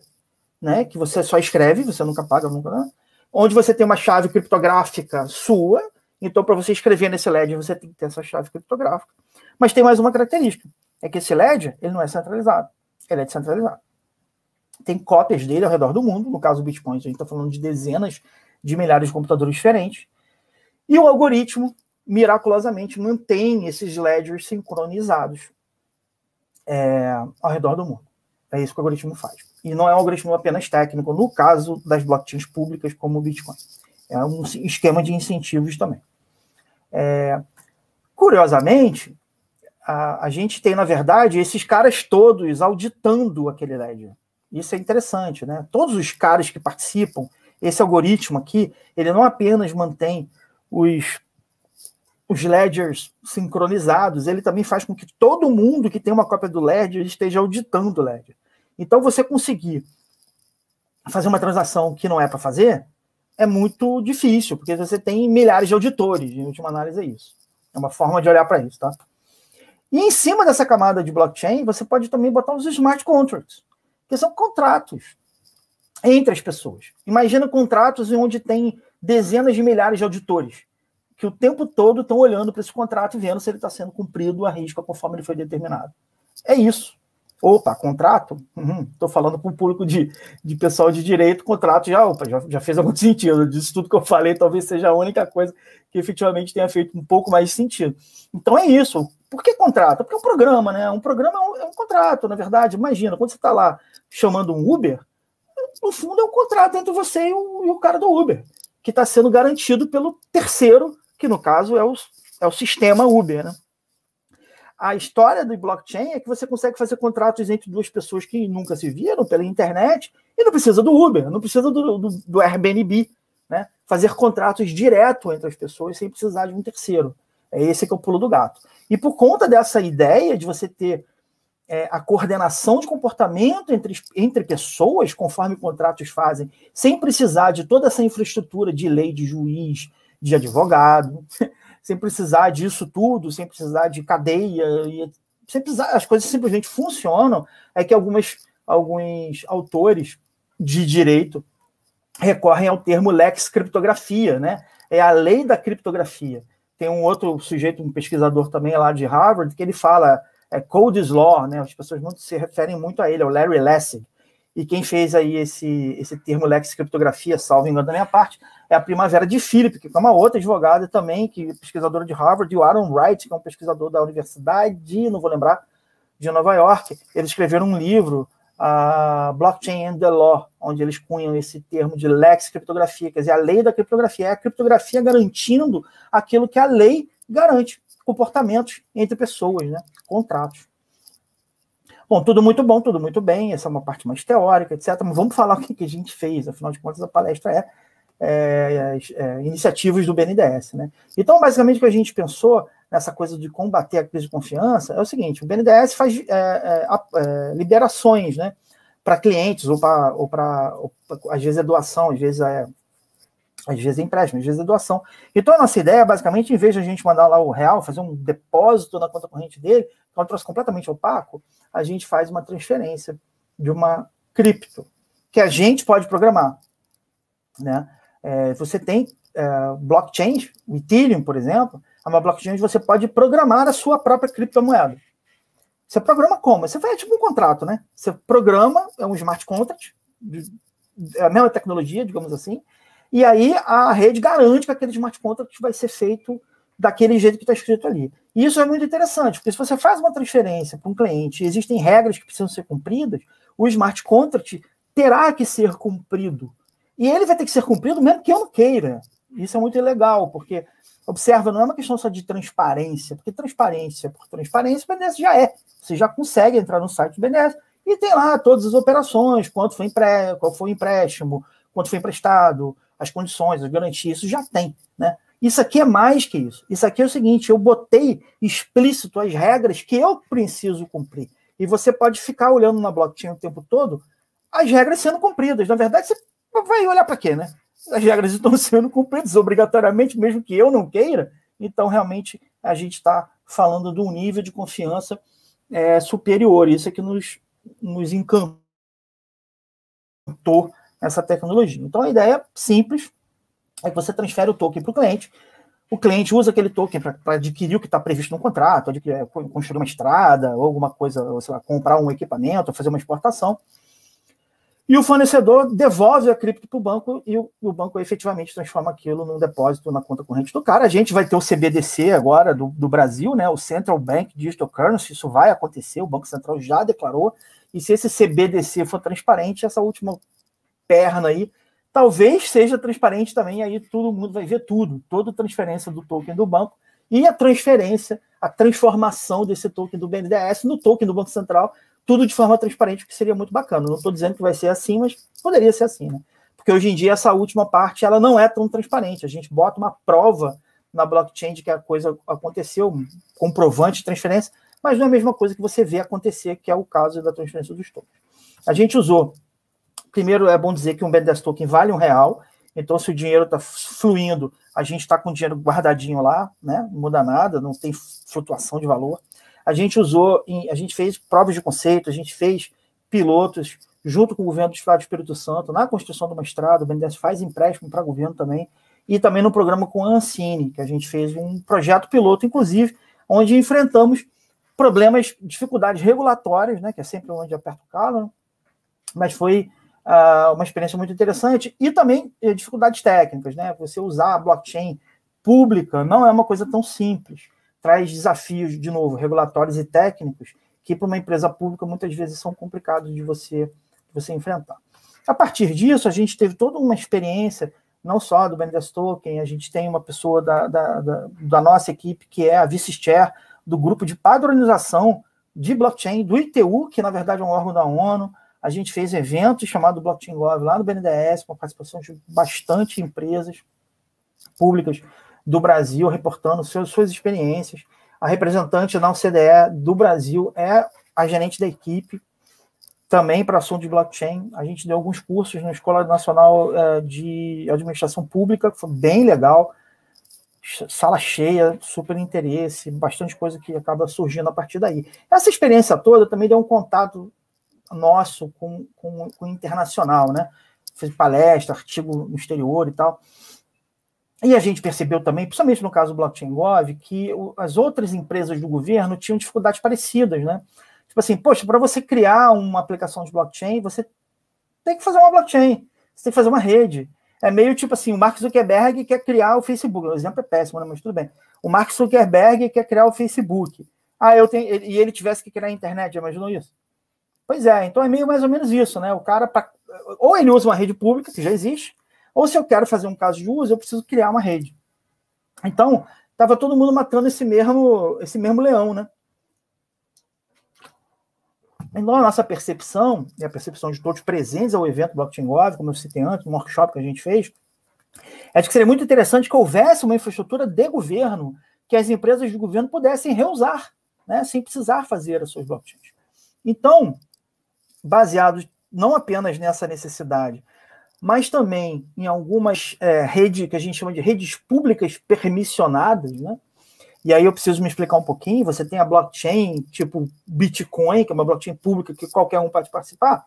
[SPEAKER 4] né, que você só escreve, você nunca paga, né, onde você tem uma chave criptográfica sua. Então, para você escrever nesse ledger, você tem que ter essa chave criptográfica. Mas tem mais uma característica, é que esse ledger, ele não é centralizado, ele é descentralizado. Tem cópias dele ao redor do mundo, no caso do Bitcoin, a gente está falando de dezenas de milhares de computadores diferentes, e o algoritmo, miraculosamente, mantém esses ledgers sincronizados ao redor do mundo. É isso que o algoritmo faz. E não é um algoritmo apenas técnico, no caso das blockchains públicas como o Bitcoin. É um esquema de incentivos também. Curiosamente, a gente tem, na verdade, esses caras todos auditando aquele ledger. Isso é interessante, né? Todos os caras que participam, esse algoritmo aqui, ele não apenas mantém os ledgers sincronizados, ele também faz com que todo mundo que tem uma cópia do ledger esteja auditando o ledger. Então, você conseguir fazer uma transação que não é para fazer é muito difícil, porque você tem milhares de auditores, em última análise é isso. É uma forma de olhar para isso, tá? E em cima dessa camada de blockchain, você pode também botar os smart contracts, que são contratos entre as pessoas. Imagina contratos onde tem dezenas de milhares de auditores, que o tempo todo estão olhando para esse contrato e vendo se ele está sendo cumprido à risca conforme ele foi determinado. É isso. Opa, contrato? Estou falando com o público de pessoal de direito, contrato já fez algum sentido. Disso tudo que eu falei, talvez seja a única coisa que efetivamente tenha feito um pouco mais de sentido. Então é isso. Por que contrato? Porque é um programa, né? Um programa é um contrato, na verdade. Imagina, quando você está lá chamando um Uber, no fundo é um contrato entre você e o cara do Uber, que está sendo garantido pelo terceiro, que no caso é o sistema Uber, né? A história do blockchain é que você consegue fazer contratos entre duas pessoas que nunca se viram pela internet e não precisa do Uber, não precisa do Airbnb, né? Fazer contratos direto entre as pessoas sem precisar de um terceiro. É esse que é o pulo do gato. E por conta dessa ideia de você ter a coordenação de comportamento entre pessoas, conforme contratos fazem, sem precisar de toda essa infraestrutura de lei, de juiz, de advogado, sem precisar disso tudo, sem precisar de cadeia, sem precisar, as coisas simplesmente funcionam. É que alguns autores de direito recorrem ao termo lex criptografia, né? É a lei da criptografia. Tem um outro sujeito, um pesquisador também lá de Harvard, que ele fala Code's Law, né? As pessoas não se referem muito a ele, é o Larry Lessig. E quem fez aí esse termo lex criptografia, salvo engano da minha parte, é a Primavera de Philip, que é uma outra advogada também, que é pesquisadora de Harvard, e o Aaron Wright, que é um pesquisador da Universidade, não vou lembrar, de Nova York. Eles escreveram um livro, Blockchain and the Law, onde eles cunham esse termo de lex criptografia, quer dizer, a lei da criptografia, é a criptografia garantindo aquilo que a lei garante, comportamentos entre pessoas, né? Contratos. Bom, tudo muito bom, tudo muito bem, essa é uma parte mais teórica, etc. Mas vamos falar o que a gente fez, afinal de contas a palestra iniciativas do BNDES, né? Então, basicamente, o que a gente pensou nessa coisa de combater a crise de confiança é o seguinte: o BNDES faz liberações, né, para clientes, ou para às vezes é doação, às vezes é empréstimo, às vezes é doação. Então, a nossa ideia, basicamente, em vez de a gente mandar lá o real, fazer um depósito na conta corrente dele, que é um troço completamente opaco, a gente faz uma transferência de uma cripto, que a gente pode programar, né? Você tem blockchain, o Ethereum, por exemplo, é uma blockchain onde você pode programar a sua própria criptomoeda. Você programa como? Você faz tipo um contrato, né? Você programa, é um smart contract, é a mesma tecnologia, digamos assim, e aí a rede garante que aquele smart contract vai ser feito daquele jeito que está escrito ali. E isso é muito interessante, porque se você faz uma transferência para um cliente e existem regras que precisam ser cumpridas, o smart contract terá que ser cumprido. E ele vai ter que ser cumprido mesmo que eu não queira. Isso é muito legal, porque, observa, não é uma questão só de transparência, porque transparência por transparência, o BNDES já é. Você já consegue entrar no site do BNDES e tem lá todas as operações, qual foi o empréstimo, quanto foi emprestado, as condições, as garantias, isso já tem, né? Isso aqui é mais que isso. Isso aqui é o seguinte: eu botei explícito as regras que eu preciso cumprir. E você pode ficar olhando na blockchain o tempo todo as regras sendo cumpridas. Na verdade, você vai olhar para quê, né? As regras estão sendo cumpridas obrigatoriamente, mesmo que eu não queira. Então, realmente, a gente está falando de um nível de confiança superior. Isso é que nos encantou essa tecnologia. Então, a ideia simples é que você transfere o token para o cliente usa aquele token para adquirir o que está previsto no contrato, construir uma estrada, ou alguma coisa, ou, sei lá, comprar um equipamento, fazer uma exportação, e o fornecedor devolve a cripto para o banco, e o banco efetivamente transforma aquilo num depósito na conta corrente do cara. A gente vai ter o CBDC agora do Brasil, né, o Central Bank Digital Currency, isso vai acontecer, o Banco Central já declarou, e se esse CBDC for transparente, essa última perna aí, talvez seja transparente também, aí todo mundo vai ver tudo, toda transferência do token do banco e a transformação desse token do BNDES no token do Banco Central, tudo de forma transparente, o que seria muito bacana. Não estou dizendo que vai ser assim, mas poderia ser assim, né? Porque hoje em dia essa última parte ela não é tão transparente. A gente bota uma prova na blockchain de que a coisa aconteceu, um comprovante de transferência, mas não é a mesma coisa que você vê acontecer, que é o caso da transferência dos tokens. A gente usou. Primeiro, é bom dizer que um BNDES token vale R$1, então se o dinheiro está fluindo, a gente está com o dinheiro guardadinho lá, né? Não muda nada, não tem flutuação de valor. A gente fez provas de conceito, a gente fez pilotos junto com o governo do Estado do Espírito Santo, na construção de uma estrada, o BNDES faz empréstimo para o governo também, e também no programa com a Ancine, que a gente fez um projeto piloto, inclusive, onde enfrentamos problemas, dificuldades regulatórias, né? Que é sempre onde aperta o calo, né? Mas foi uma experiência muito interessante, e também dificuldades técnicas, né? Você usar a blockchain pública não é uma coisa tão simples, traz desafios, de novo, regulatórios e técnicos, que para uma empresa pública muitas vezes são complicados de você enfrentar. A partir disso, a gente teve toda uma experiência, não só do BNDES Token, a gente tem uma pessoa da nossa equipe, que é a vice-chair do grupo de padronização de blockchain do ITU, que na verdade é um órgão da ONU. A gente fez eventos chamado Blockchain Love lá no BNDES, com a participação de bastante empresas públicas do Brasil, reportando suas experiências. A representante na OCDE do Brasil é a gerente da equipe, também para assunto de blockchain. A gente deu alguns cursos na Escola Nacional de Administração Pública, que foi bem legal, sala cheia, super interesse, bastante coisa que acaba surgindo a partir daí. Essa experiência toda também deu um contato nosso com o internacional, né? Fez palestra, artigo no exterior e tal. E a gente percebeu também, principalmente no caso do Blockchain Gov, que as outras empresas do governo tinham dificuldades parecidas, né? Tipo assim, poxa, para você criar uma aplicação de blockchain, você tem que fazer uma blockchain, você tem que fazer uma rede. É meio tipo assim, o Mark Zuckerberg quer criar o Facebook. O exemplo é péssimo, né? Mas tudo bem. O Mark Zuckerberg quer criar o Facebook. E ele tivesse que criar a internet, já imaginou isso? Pois é, então é meio mais ou menos isso, né? O cara, ou ele usa uma rede pública, que já existe, ou se eu quero fazer um caso de uso, eu preciso criar uma rede. Então, estava todo mundo matando esse mesmo leão, né? Então, a nossa percepção, e a percepção de todos presentes ao evento Blockchain Gov, como eu citei antes, no workshop que a gente fez, é de que seria muito interessante que houvesse uma infraestrutura de governo que as empresas de governo pudessem reusar, né, sem precisar fazer as suas blockchains. Então, baseado não apenas nessa necessidade, mas também em algumas redes, que a gente chama de redes públicas permissionadas, né? E aí eu preciso me explicar um pouquinho. Você tem a blockchain, tipo Bitcoin, que é uma blockchain pública que qualquer um pode participar,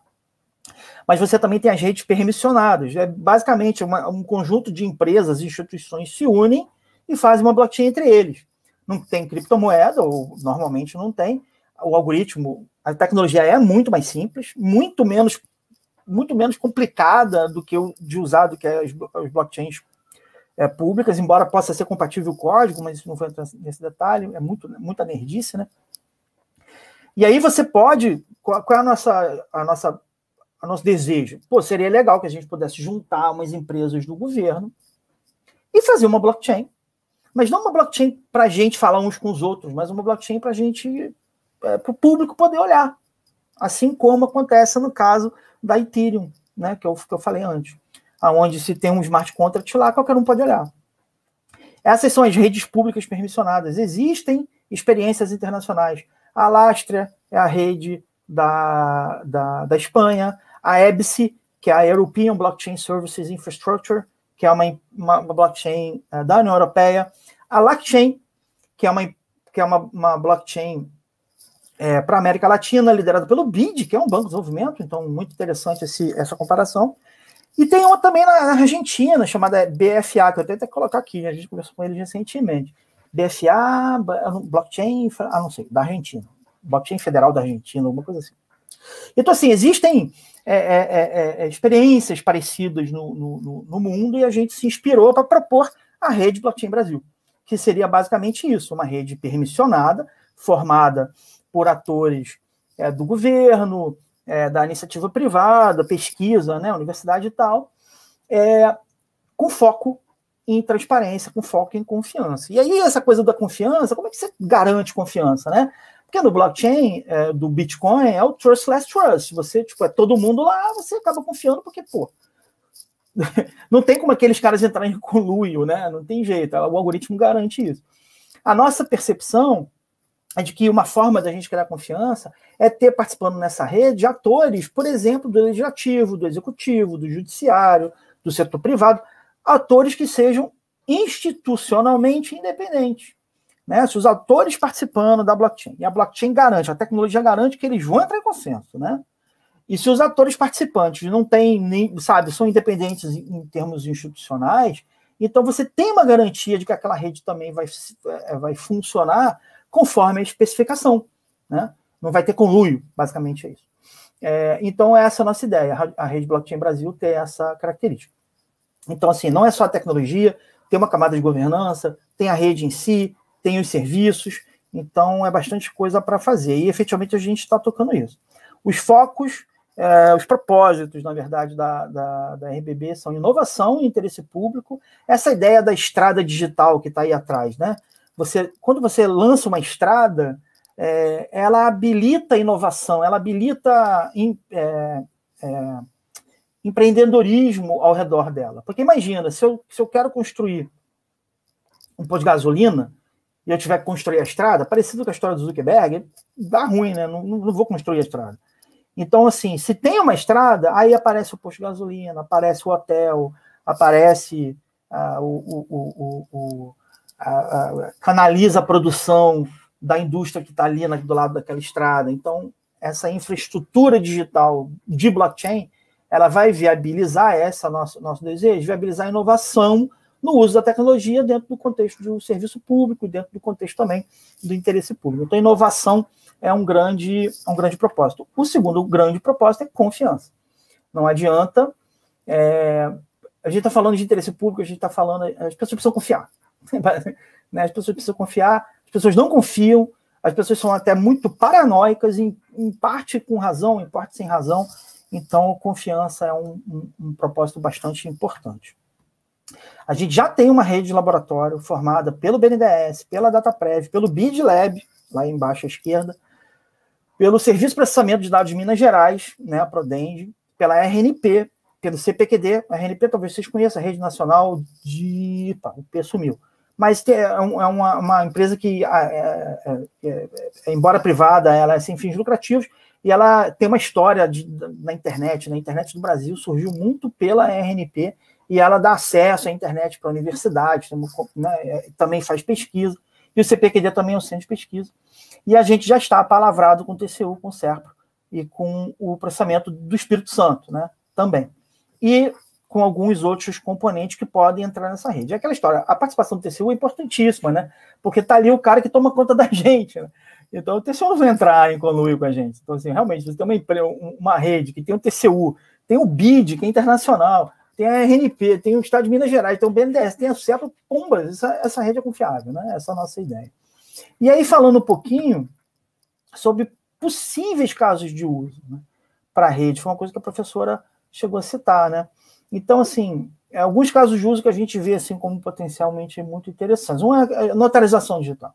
[SPEAKER 4] mas você também tem as redes permissionadas. É basicamente um conjunto de empresas e instituições se unem e fazem uma blockchain entre eles. Não tem criptomoeda, ou normalmente não tem. O algoritmo, a tecnologia é muito mais simples, muito menos complicada de usar do que as blockchains públicas, embora possa ser compatível o código, mas isso não foi nesse detalhe, é muita nerdice, né? E aí você pode... Qual é o nosso desejo? Pô, seria legal que a gente pudesse juntar umas empresas do governo e fazer uma blockchain, mas não uma blockchain para a gente falar uns com os outros, mas uma blockchain para a gente, para o público poder olhar, assim como acontece no caso da Ethereum, né, que eu falei antes, onde se tem um smart contract lá, qualquer um pode olhar. Essas são as redes públicas permissionadas. Existem experiências internacionais. A Alastria é a rede da Espanha, a EBSI, que é a European Blockchain Services Infrastructure, que é uma blockchain da União Europeia, a LACchain, que é uma blockchain para a América Latina, liderada pelo BID, que é um banco de desenvolvimento, então muito interessante essa comparação. E tem uma também na Argentina, chamada BFA, que eu tenho até que colocar aqui, a gente conversou com eles recentemente. BFA, blockchain, não sei, da Argentina. Blockchain Federal da Argentina, alguma coisa assim. Então, assim, existem experiências parecidas no mundo e a gente se inspirou para propor a rede Blockchain Brasil, que seria basicamente isso, uma rede permissionada, formada por atores do governo, da iniciativa privada, pesquisa, né, universidade e tal, com foco em transparência, com foco em confiança. E aí, essa coisa da confiança, como é que você garante confiança, né? Porque no blockchain do Bitcoin é o trustless trust. Você, é todo mundo lá, você acaba confiando porque, não tem como aqueles caras entrarem em conluio, né? Não tem jeito, o algoritmo garante isso. A nossa percepção é de que uma forma da gente criar confiança é ter participando nessa rede atores, por exemplo, do legislativo, do executivo, do judiciário, do setor privado, atores que sejam institucionalmente independentes. Né? Se os atores participando da blockchain, e a blockchain garante, a tecnologia garante que eles vão entrar em consenso, né? E se os atores participantes não têm nem, são independentes em termos institucionais, então você tem uma garantia de que aquela rede também vai funcionar conforme a especificação, né? Não vai ter conluio, basicamente é isso. Então, essa é a nossa ideia. A rede Blockchain Brasil tem essa característica. Então, assim, não é só a tecnologia, tem uma camada de governança, tem a rede em si, tem os serviços, então é bastante coisa para fazer. E, efetivamente, a gente está tocando isso. Os focos, os propósitos, na verdade, da RBB são inovação e interesse público. Essa ideia da estrada digital que está aí atrás, né? Quando você lança uma estrada, ela habilita a inovação, ela habilita empreendedorismo ao redor dela. Porque imagina, se eu quero construir um posto de gasolina, e eu tiver que construir a estrada, parecido com a história do Zuckerberg, dá ruim, né? Não vou construir a estrada. Então, assim, se tem uma estrada, aí aparece o posto de gasolina, aparece o hotel, aparece canaliza a produção da indústria que está ali do lado daquela estrada. Então, essa infraestrutura digital de blockchain, ela vai viabilizar nosso desejo, viabilizar a inovação no uso da tecnologia dentro do contexto do serviço público, dentro do contexto também do interesse público. Então, inovação é um grande propósito. O segundo grande propósito é confiança. Não adianta... a gente está falando de interesse público, a gente está falando... As pessoas precisam confiar. Né? As pessoas precisam confiar, as pessoas não confiam, as pessoas são até muito paranoicas, em parte com razão, em parte sem razão. Então, confiança é um propósito bastante importante. A gente já tem uma rede de laboratório formada pelo BNDES, pela DataPrev, pelo BidLab, lá embaixo à esquerda, pelo Serviço de Processamento de Dados de Minas Gerais, né, a Prodenge, pela RNP, pelo CPQD. A RNP talvez vocês conheçam, a Rede Nacional de... o P sumiu. Mas é uma empresa que, embora privada, ela é sem fins lucrativos, e ela tem uma história na internet. Na internet do Brasil surgiu muito pela RNP, e ela dá acesso à internet para universidades, né, também faz pesquisa, e o CPQD também é um centro de pesquisa. E a gente já está apalavrado com o TCU, com o SERPRO, e com o processamento do Espírito Santo, né, também. E com alguns outros componentes que podem entrar nessa rede. É aquela história, a participação do TCU é importantíssima, né? Porque está ali o cara que toma conta da gente, né? Então o TCU não vai entrar em conluio com a gente. Então, assim, realmente, você tem uma rede que tem o TCU, tem o BID, que é internacional, tem a RNP, tem o Estado de Minas Gerais, tem o BNDES, tem a SEPA, pumba, essa rede é confiável, né? Essa é a nossa ideia. E aí, falando um pouquinho sobre possíveis casos de uso, né, para a rede, foi uma coisa que a professora chegou a citar, né? Então, assim, alguns casos de uso que a gente vê assim, como potencialmente muito interessantes. Um é a notarização digital.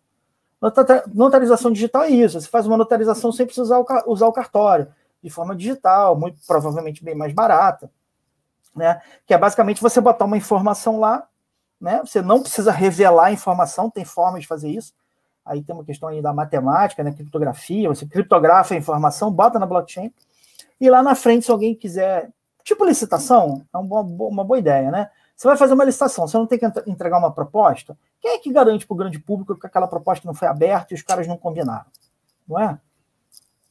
[SPEAKER 4] Notarização digital é isso. Você faz uma notarização sem precisar usar o cartório, de forma digital, muito provavelmente bem mais barata, né? Que é basicamente você botar uma informação lá, né? Você não precisa revelar a informação, tem formas de fazer isso. Aí tem uma questão aí da matemática, né? Criptografia, você criptografa a informação, bota na blockchain, e lá na frente, se alguém quiser... Tipo licitação, é uma boa ideia, né? Você vai fazer uma licitação, você não tem que entregar uma proposta. Quem é que garante para o grande público que aquela proposta não foi aberta e os caras não combinaram? Não é?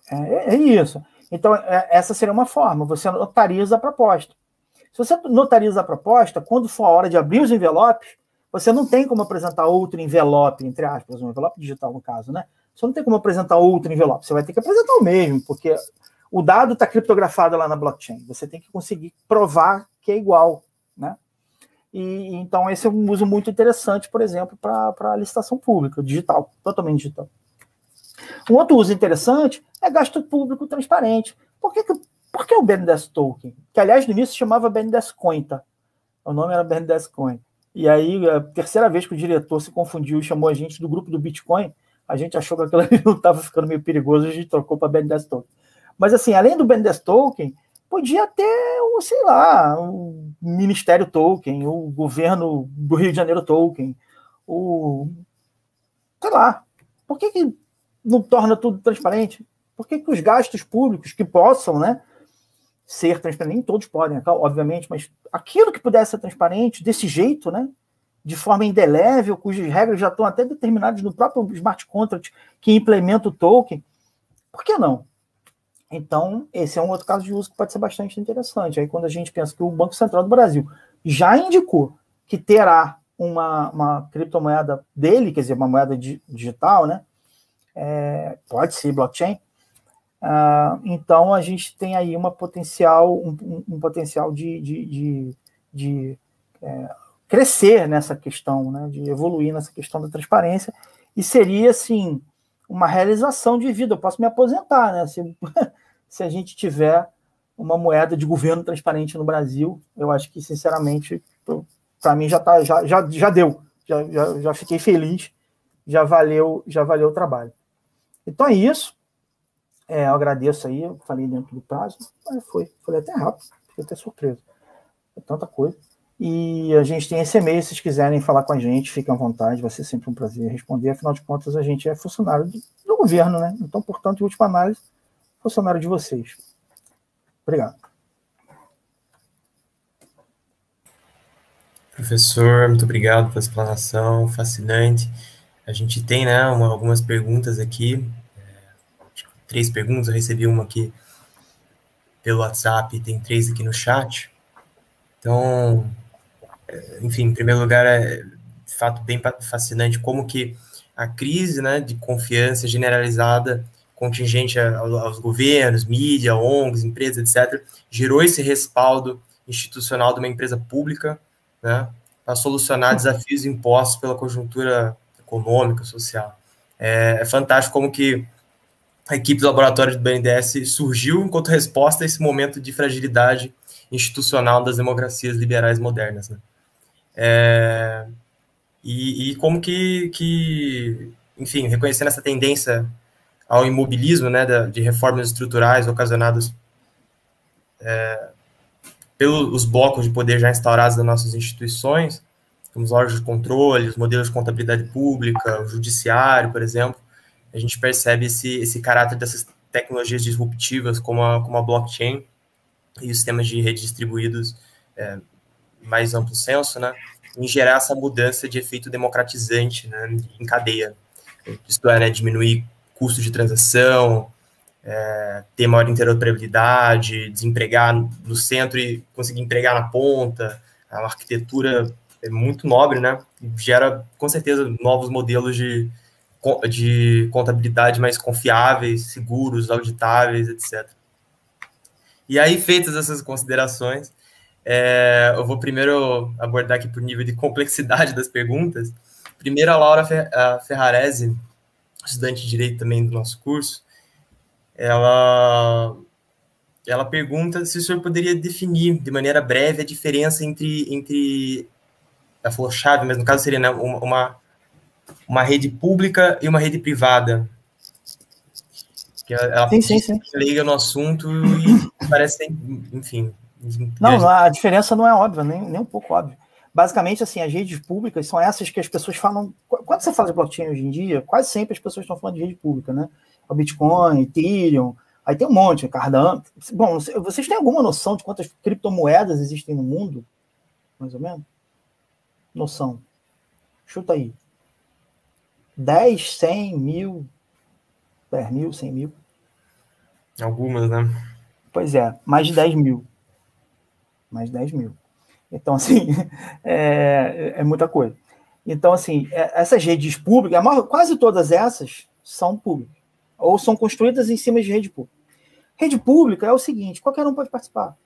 [SPEAKER 4] É isso. Então, essa seria uma forma, você notariza a proposta. Se você notariza a proposta, quando for a hora de abrir os envelopes, você não tem como apresentar outro envelope, entre aspas, um envelope digital no caso, né? Você não tem como apresentar outro envelope, você vai ter que apresentar o mesmo, porque... o dado está criptografado lá na blockchain. Você tem que conseguir provar que é igual, né? E então esse é um uso muito interessante, por exemplo, para a licitação pública, digital, totalmente digital. Um outro uso interessante é gasto público transparente. Por que o BNDES Token? Que, aliás, no início se chamava BNDES Coin, tá? O nome era BNDES Coin. E aí, a terceira vez que o diretor se confundiu e chamou a gente do grupo do Bitcoin, a gente achou que aquilo ali não estava ficando meio perigoso, a gente trocou para BNDES Token. Mas, assim, além do BNDES Token, podia ter, sei lá, o Ministério Token, o Governo do Rio de Janeiro Token, sei lá. Por que não torna tudo transparente? Por que os gastos públicos que possam, né, ser transparentes, nem todos podem, obviamente, mas aquilo que pudesse ser transparente, desse jeito, né, de forma indelével, cujas regras já estão até determinadas no próprio smart contract que implementa o token, por que não? Então, esse é um outro caso de uso que pode ser bastante interessante. Aí, quando a gente pensa que o Banco Central do Brasil já indicou que terá uma criptomoeda dele, quer dizer, uma moeda digital, né? Pode ser blockchain. Então, a gente tem aí um potencial de crescer nessa questão, né? De evoluir nessa questão da transparência. E seria, assim, uma realização de vida. Eu posso me aposentar, né? Se a gente tiver uma moeda de governo transparente no Brasil, eu acho que, sinceramente, para mim já deu. Já fiquei feliz, já valeu o trabalho. Então é isso. Eu agradeço aí, eu falei dentro do prazo, mas falei até rápido, fiquei até surpreso. É tanta coisa. E a gente tem esse e-mail, se vocês quiserem falar com a gente, fiquem à vontade, vai ser sempre um prazer responder. Afinal de contas, a gente é funcionário do governo, né? Então, portanto, em última análise, funcionário de vocês. Obrigado.
[SPEAKER 2] Professor, muito obrigado pela explanação, fascinante. A gente tem, né, algumas perguntas aqui, 3 perguntas, eu recebi uma aqui pelo WhatsApp, tem 3 aqui no chat. Então, enfim, em primeiro lugar, é de fato bem fascinante como que a crise, né, de confiança generalizada, contingente aos governos, mídia, ONGs, empresas, etc., gerou esse respaldo institucional de uma empresa pública, né, para solucionar desafios impostos pela conjuntura econômica, social. É fantástico como que a equipe do laboratório do BNDES surgiu enquanto resposta a esse momento de fragilidade institucional das democracias liberais modernas, né? E como que, enfim, reconhecendo essa tendência ao imobilismo, né, de reformas estruturais ocasionadas pelos blocos de poder já instaurados nas nossas instituições, como os órgãos de controle, os modelos de contabilidade pública, o judiciário, por exemplo, a gente percebe esse caráter dessas tecnologias disruptivas, como a blockchain e os sistemas de redes distribuídos mais amplo senso, né, em gerar essa mudança de efeito democratizante, né, em cadeia. Isto é, né, diminuir custos de transação, ter maior interoperabilidade, desempregar no centro e conseguir empregar na ponta. A arquitetura é muito nobre, né? Gera, com certeza, novos modelos de contabilidade mais confiáveis, seguros, auditáveis, etc. E aí, feitas essas considerações, eu vou primeiro abordar aqui por nível de complexidade das perguntas. Primeiro, a Laura Ferrarese, estudante de Direito também do nosso curso, ela pergunta se o senhor poderia definir de maneira breve a diferença entre ela falou chave, mas no caso seria, né, uma rede pública e uma rede privada. Que ela
[SPEAKER 4] sim.
[SPEAKER 2] liga no assunto e parece, enfim...
[SPEAKER 4] Não, a diferença não é óbvia, nem um pouco óbvia. Basicamente, assim, as redes públicas são essas que as pessoas falam... Quando você fala de blockchain hoje em dia, quase sempre as pessoas estão falando de rede pública, né? O Bitcoin, Ethereum, aí tem um monte, Cardano. Bom, vocês têm alguma noção de quantas criptomoedas existem no mundo? Mais ou menos? Noção. Chuta aí. 10, 100, 1000, 10 mil, 100 mil?
[SPEAKER 2] Algumas, né?
[SPEAKER 4] Pois é, mais de 10 mil. Mais de 10 mil. Então, assim, é muita coisa. Então, assim, essas redes públicas, quase todas essas são públicas, ou são construídas em cima de rede pública. Rede pública é o seguinte, qualquer um pode participar.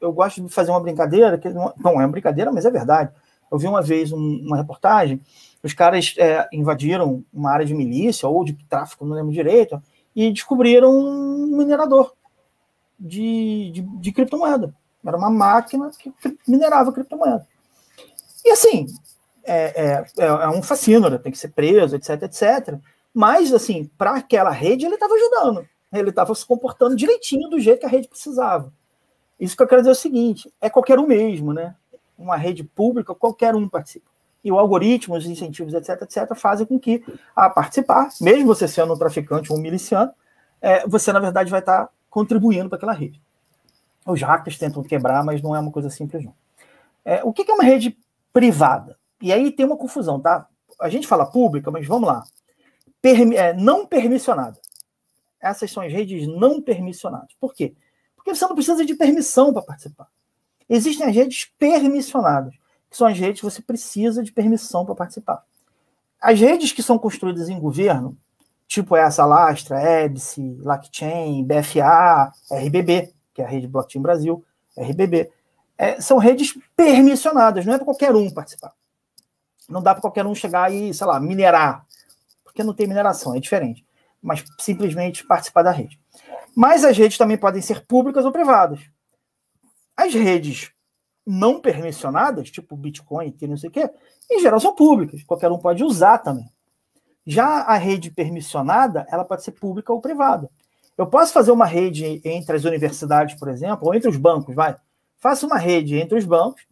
[SPEAKER 4] Eu gosto de fazer uma brincadeira, que não é uma brincadeira, mas é verdade. Eu vi uma vez uma reportagem, os caras invadiram uma área de milícia ou de tráfico, não lembro direito, e descobriram um minerador de criptomoeda. Era uma máquina que minerava criptomoeda. E assim, é um fascínio, tem que ser preso, etc, etc. Mas, assim, para aquela rede, ele estava ajudando. Ele estava se comportando direitinho do jeito que a rede precisava. Isso que eu quero dizer é o seguinte, é qualquer um mesmo, né? Uma rede pública, qualquer um participa. E o algoritmo, os incentivos, etc, etc, fazem com que, a participar, mesmo você sendo um traficante ou um miliciano, você, na verdade, vai estar contribuindo para aquela rede. Os hackers tentam quebrar, mas não é uma coisa simples, não. O que é uma rede privada? E aí tem uma confusão, tá? A gente fala pública, mas vamos lá. Não permissionada. Essas são as redes não permissionadas. Por quê? Porque você não precisa de permissão para participar. Existem as redes permissionadas, que são as redes que você precisa de permissão para participar. As redes que são construídas em governo, tipo essa Lastra, EBSE, LACChain, BFA, RBB, que é a Rede Blockchain Brasil, RBB, são redes permissionadas, não é para qualquer um participar. Não dá para qualquer um chegar e, sei lá, minerar, porque não tem mineração, é diferente, mas simplesmente participar da rede. Mas as redes também podem ser públicas ou privadas. As redes não permissionadas, tipo Bitcoin, que não sei o quê, em geral são públicas, qualquer um pode usar também. Já a rede permissionada, ela pode ser pública ou privada. Eu posso fazer uma rede entre as universidades, por exemplo, ou entre os bancos, vai. Faço uma rede entre os bancos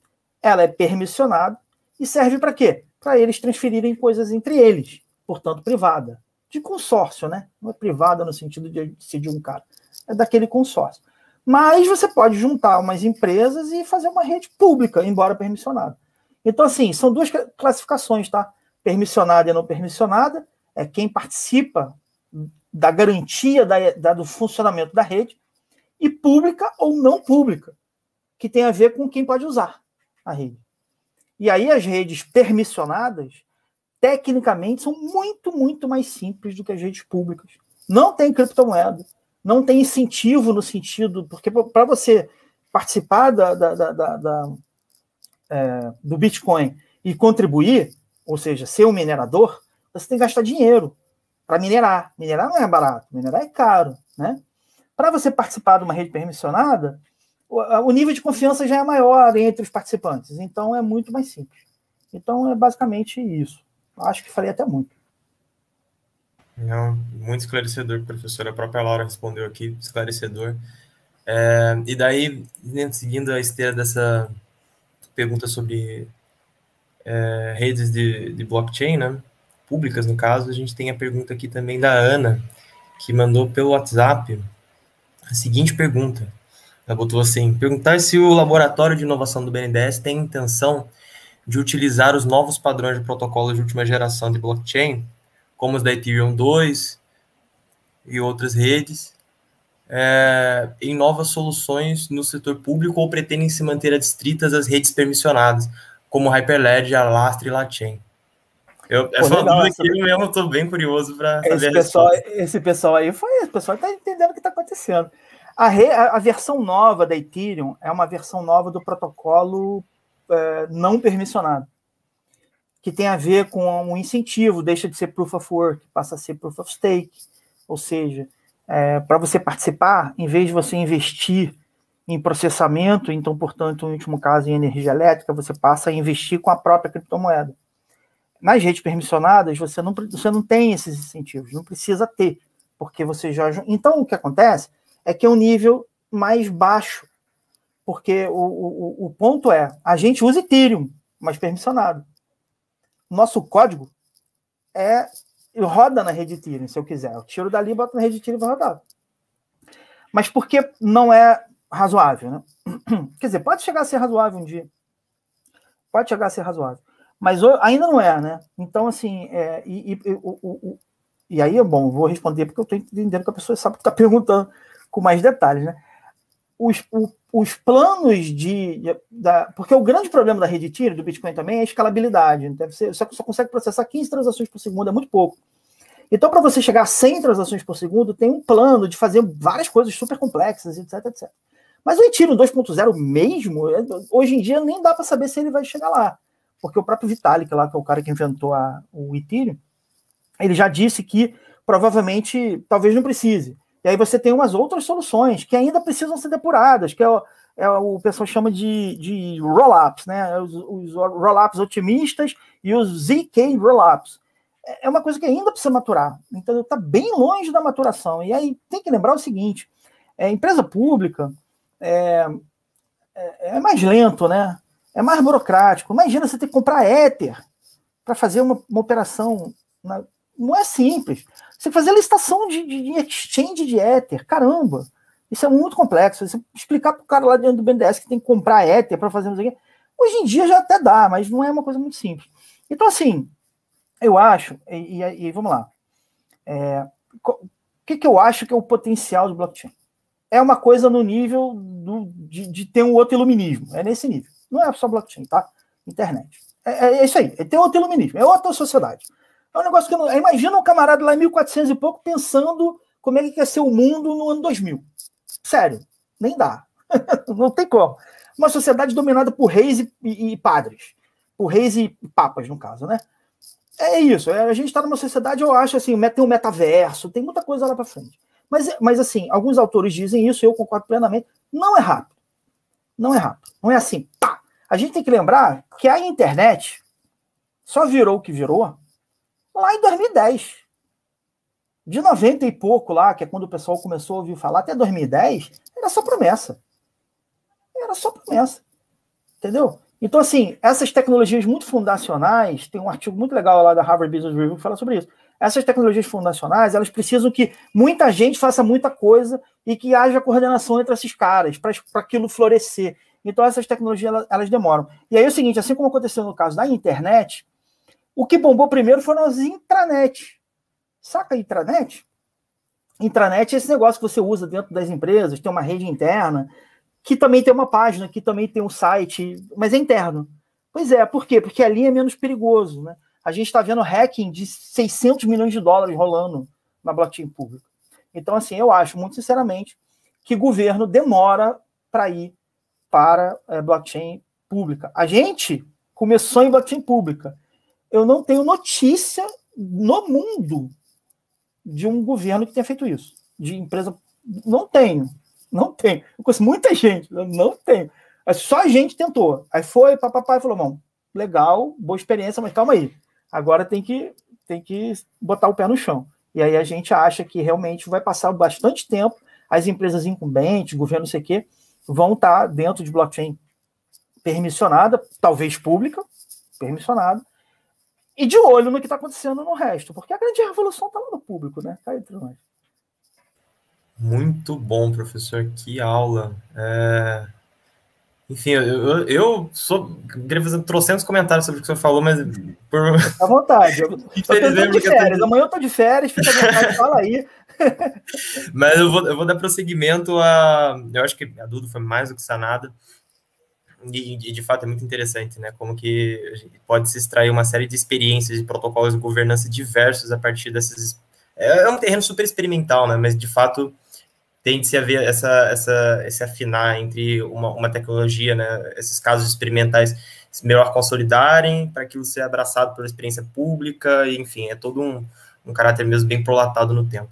[SPEAKER 4] ela é permissionada e serve para quê? Para eles transferirem coisas entre eles, portanto, privada. De consórcio, né? Não é privada no sentido de ser de um cara, é daquele consórcio. Mas você pode juntar umas empresas e fazer uma rede pública, embora permissionada. Então, assim, são duas classificações, tá? Permissionada e não permissionada é quem participa da garantia do funcionamento da rede, e pública ou não pública, que tem a ver com quem pode usar a rede. E aí as redes permissionadas, tecnicamente, são muito, muito mais simples do que as redes públicas. Não tem criptomoeda, não tem incentivo no sentido... Porque para você participar do Bitcoin e contribuir, ou seja, ser um minerador, você tem que gastar dinheiro para minerar. Minerar não é barato, minerar é caro, né? Para você participar de uma rede permissionada, o nível de confiança já é maior entre os participantes, então é muito mais simples. Então é basicamente isso. Acho que falei até muito.
[SPEAKER 2] Não, muito esclarecedor, professor. A própria Laura respondeu aqui, esclarecedor. E daí, seguindo a esteira dessa pergunta sobre redes de blockchain, né, públicas no caso, a gente tem a pergunta aqui também da Ana, que mandou pelo WhatsApp a seguinte pergunta. Ela botou assim: perguntar se o laboratório de inovação do BNDES tem intenção de utilizar os novos padrões de protocolos de última geração de blockchain, como os da Ethereum 2 e outras redes, em novas soluções no setor público, ou pretendem se manter adstritas às redes permissionadas, como Hyperledger, Alastra e Lachain. Essa dúvida aqui eu mesmo estou bem curioso para saber
[SPEAKER 4] esse pessoal aí esse pessoal está entendendo o que está acontecendo. A versão nova da Ethereum é uma versão nova do protocolo não permissionado, que tem a ver com um incentivo, deixa de ser Proof of Work, passa a ser Proof of Stake, ou seja, para você participar, em vez de você investir em processamento, então, portanto, no último caso, em energia elétrica, você passa a investir com a própria criptomoeda. Nas redes permissionadas, você não tem esses incentivos, não precisa ter, porque você já... Então, o que acontece é que é um nível mais baixo, porque o ponto é, a gente usa Ethereum, mas permissionado. Nosso código roda na rede Ethereum, se eu quiser. Eu tiro dali, boto na rede Ethereum e vai rodar. Mas por que não é razoável, né? Quer dizer, pode chegar a ser razoável um dia. Pode chegar a ser razoável. Mas ainda não é, né? Então, assim, e aí, bom, vou responder porque eu estou entendendo que a pessoa sabe o que está perguntando com mais detalhes, né? Os planos porque o grande problema da rede Ethereum, do Bitcoin também, é a escalabilidade. Você só consegue processar 15 transações por segundo, é muito pouco. Então, para você chegar a 100 transações por segundo, tem um plano de fazer várias coisas super complexas, etc, etc. Mas o Ethereum 2.0 mesmo, hoje em dia nem dá para saber se ele vai chegar lá. Porque o próprio Vitalik, lá, que é o cara que inventou o Ethereum, ele já disse que provavelmente talvez não precise. E aí você tem umas outras soluções que ainda precisam ser depuradas, que o pessoal chama de rollups, né? Os rollups otimistas e os ZK rollups. É uma coisa que ainda precisa maturar. Então está bem longe da maturação. E aí tem que lembrar o seguinte: empresa pública é mais lento, né? É mais burocrático. Imagina você ter que comprar Ether para fazer uma operação. Não é simples. Você tem que fazer licitação de exchange de Ether. Caramba! Isso é muito complexo. Você explicar para o cara lá dentro do BNDES que tem que comprar Ether para fazer isso aqui. Hoje em dia já até dá, mas não é uma coisa muito simples. Então, assim, eu acho, e vamos lá. O que eu acho que é o potencial do blockchain? É uma coisa no nível de ter um outro iluminismo. É nesse nível. Não é só blockchain, tá? Internet. É isso aí. É ter outro iluminismo. É outra sociedade. É um negócio que imagina um camarada lá em 1400 e pouco pensando como é que quer ser o mundo no ano 2000. Sério. Nem dá. Não tem como. Uma sociedade dominada por reis e padres. Por reis e papas, no caso, né? É isso. A gente está numa sociedade, eu acho, assim, tem um metaverso, tem muita coisa lá para frente. Mas, assim, alguns autores dizem isso, eu concordo plenamente. Não é rápido. Não é rápido. Não é assim, pá. A gente tem que lembrar que a internet só virou o que virou lá em 2010. De 90 e pouco lá, que é quando o pessoal começou a ouvir falar, até 2010, era só promessa. Era só promessa. Entendeu? Então, assim, essas tecnologias muito fundacionais, tem um artigo muito legal lá da Harvard Business Review que fala sobre isso. Essas tecnologias fundacionais, elas precisam que muita gente faça muita coisa e que haja coordenação entre esses caras, para aquilo florescer. Então, essas tecnologias, elas demoram. E aí é o seguinte, assim como aconteceu no caso da internet, o que bombou primeiro foram as intranets. Saca a intranet? Intranet é esse negócio que você usa dentro das empresas, tem uma rede interna, que também tem uma página, que também tem um site, mas é interno. Pois é, por quê? Porque ali é menos perigoso, né? A gente está vendo hacking de 600 milhões de dólares rolando na blockchain pública. Então, assim, eu acho, muito sinceramente, que governo demora para ir para blockchain pública. A gente começou em blockchain pública. Eu não tenho notícia no mundo de um governo que tenha feito isso. De empresa, não tenho. Eu conheço muita gente, não tenho. Só a gente tentou. Aí foi, papai falou, não, legal, boa experiência, mas calma aí. Agora tem que botar o pé no chão. E aí a gente acha que realmente vai passar bastante tempo, as empresas incumbentes, governo não sei o quê, vão estar dentro de blockchain permissionada, talvez pública, permissionada, e de olho no que está acontecendo no resto, porque a grande revolução está lá no público, né? Está entre nós.
[SPEAKER 2] Muito bom, professor, que aula. Enfim, eu queria fazer 300 comentários sobre o que o senhor falou, mas por...
[SPEAKER 4] À vontade. Eu tô de férias. Amanhã eu tô de férias, fica à vontade, fala aí.
[SPEAKER 2] Mas eu vou dar prosseguimento a... Eu acho que a Duda foi mais do que sanada. E, de fato, é muito interessante, né? Como que a gente pode se extrair uma série de experiências, de protocolos de governança diversos a partir desses... É um terreno super experimental, né? Mas, de fato, tem de se haver esse afinar entre uma tecnologia, né? Esses casos experimentais se melhor consolidarem para aquilo ser abraçado pela experiência pública, e, enfim, é todo um caráter mesmo bem prolatado no tempo.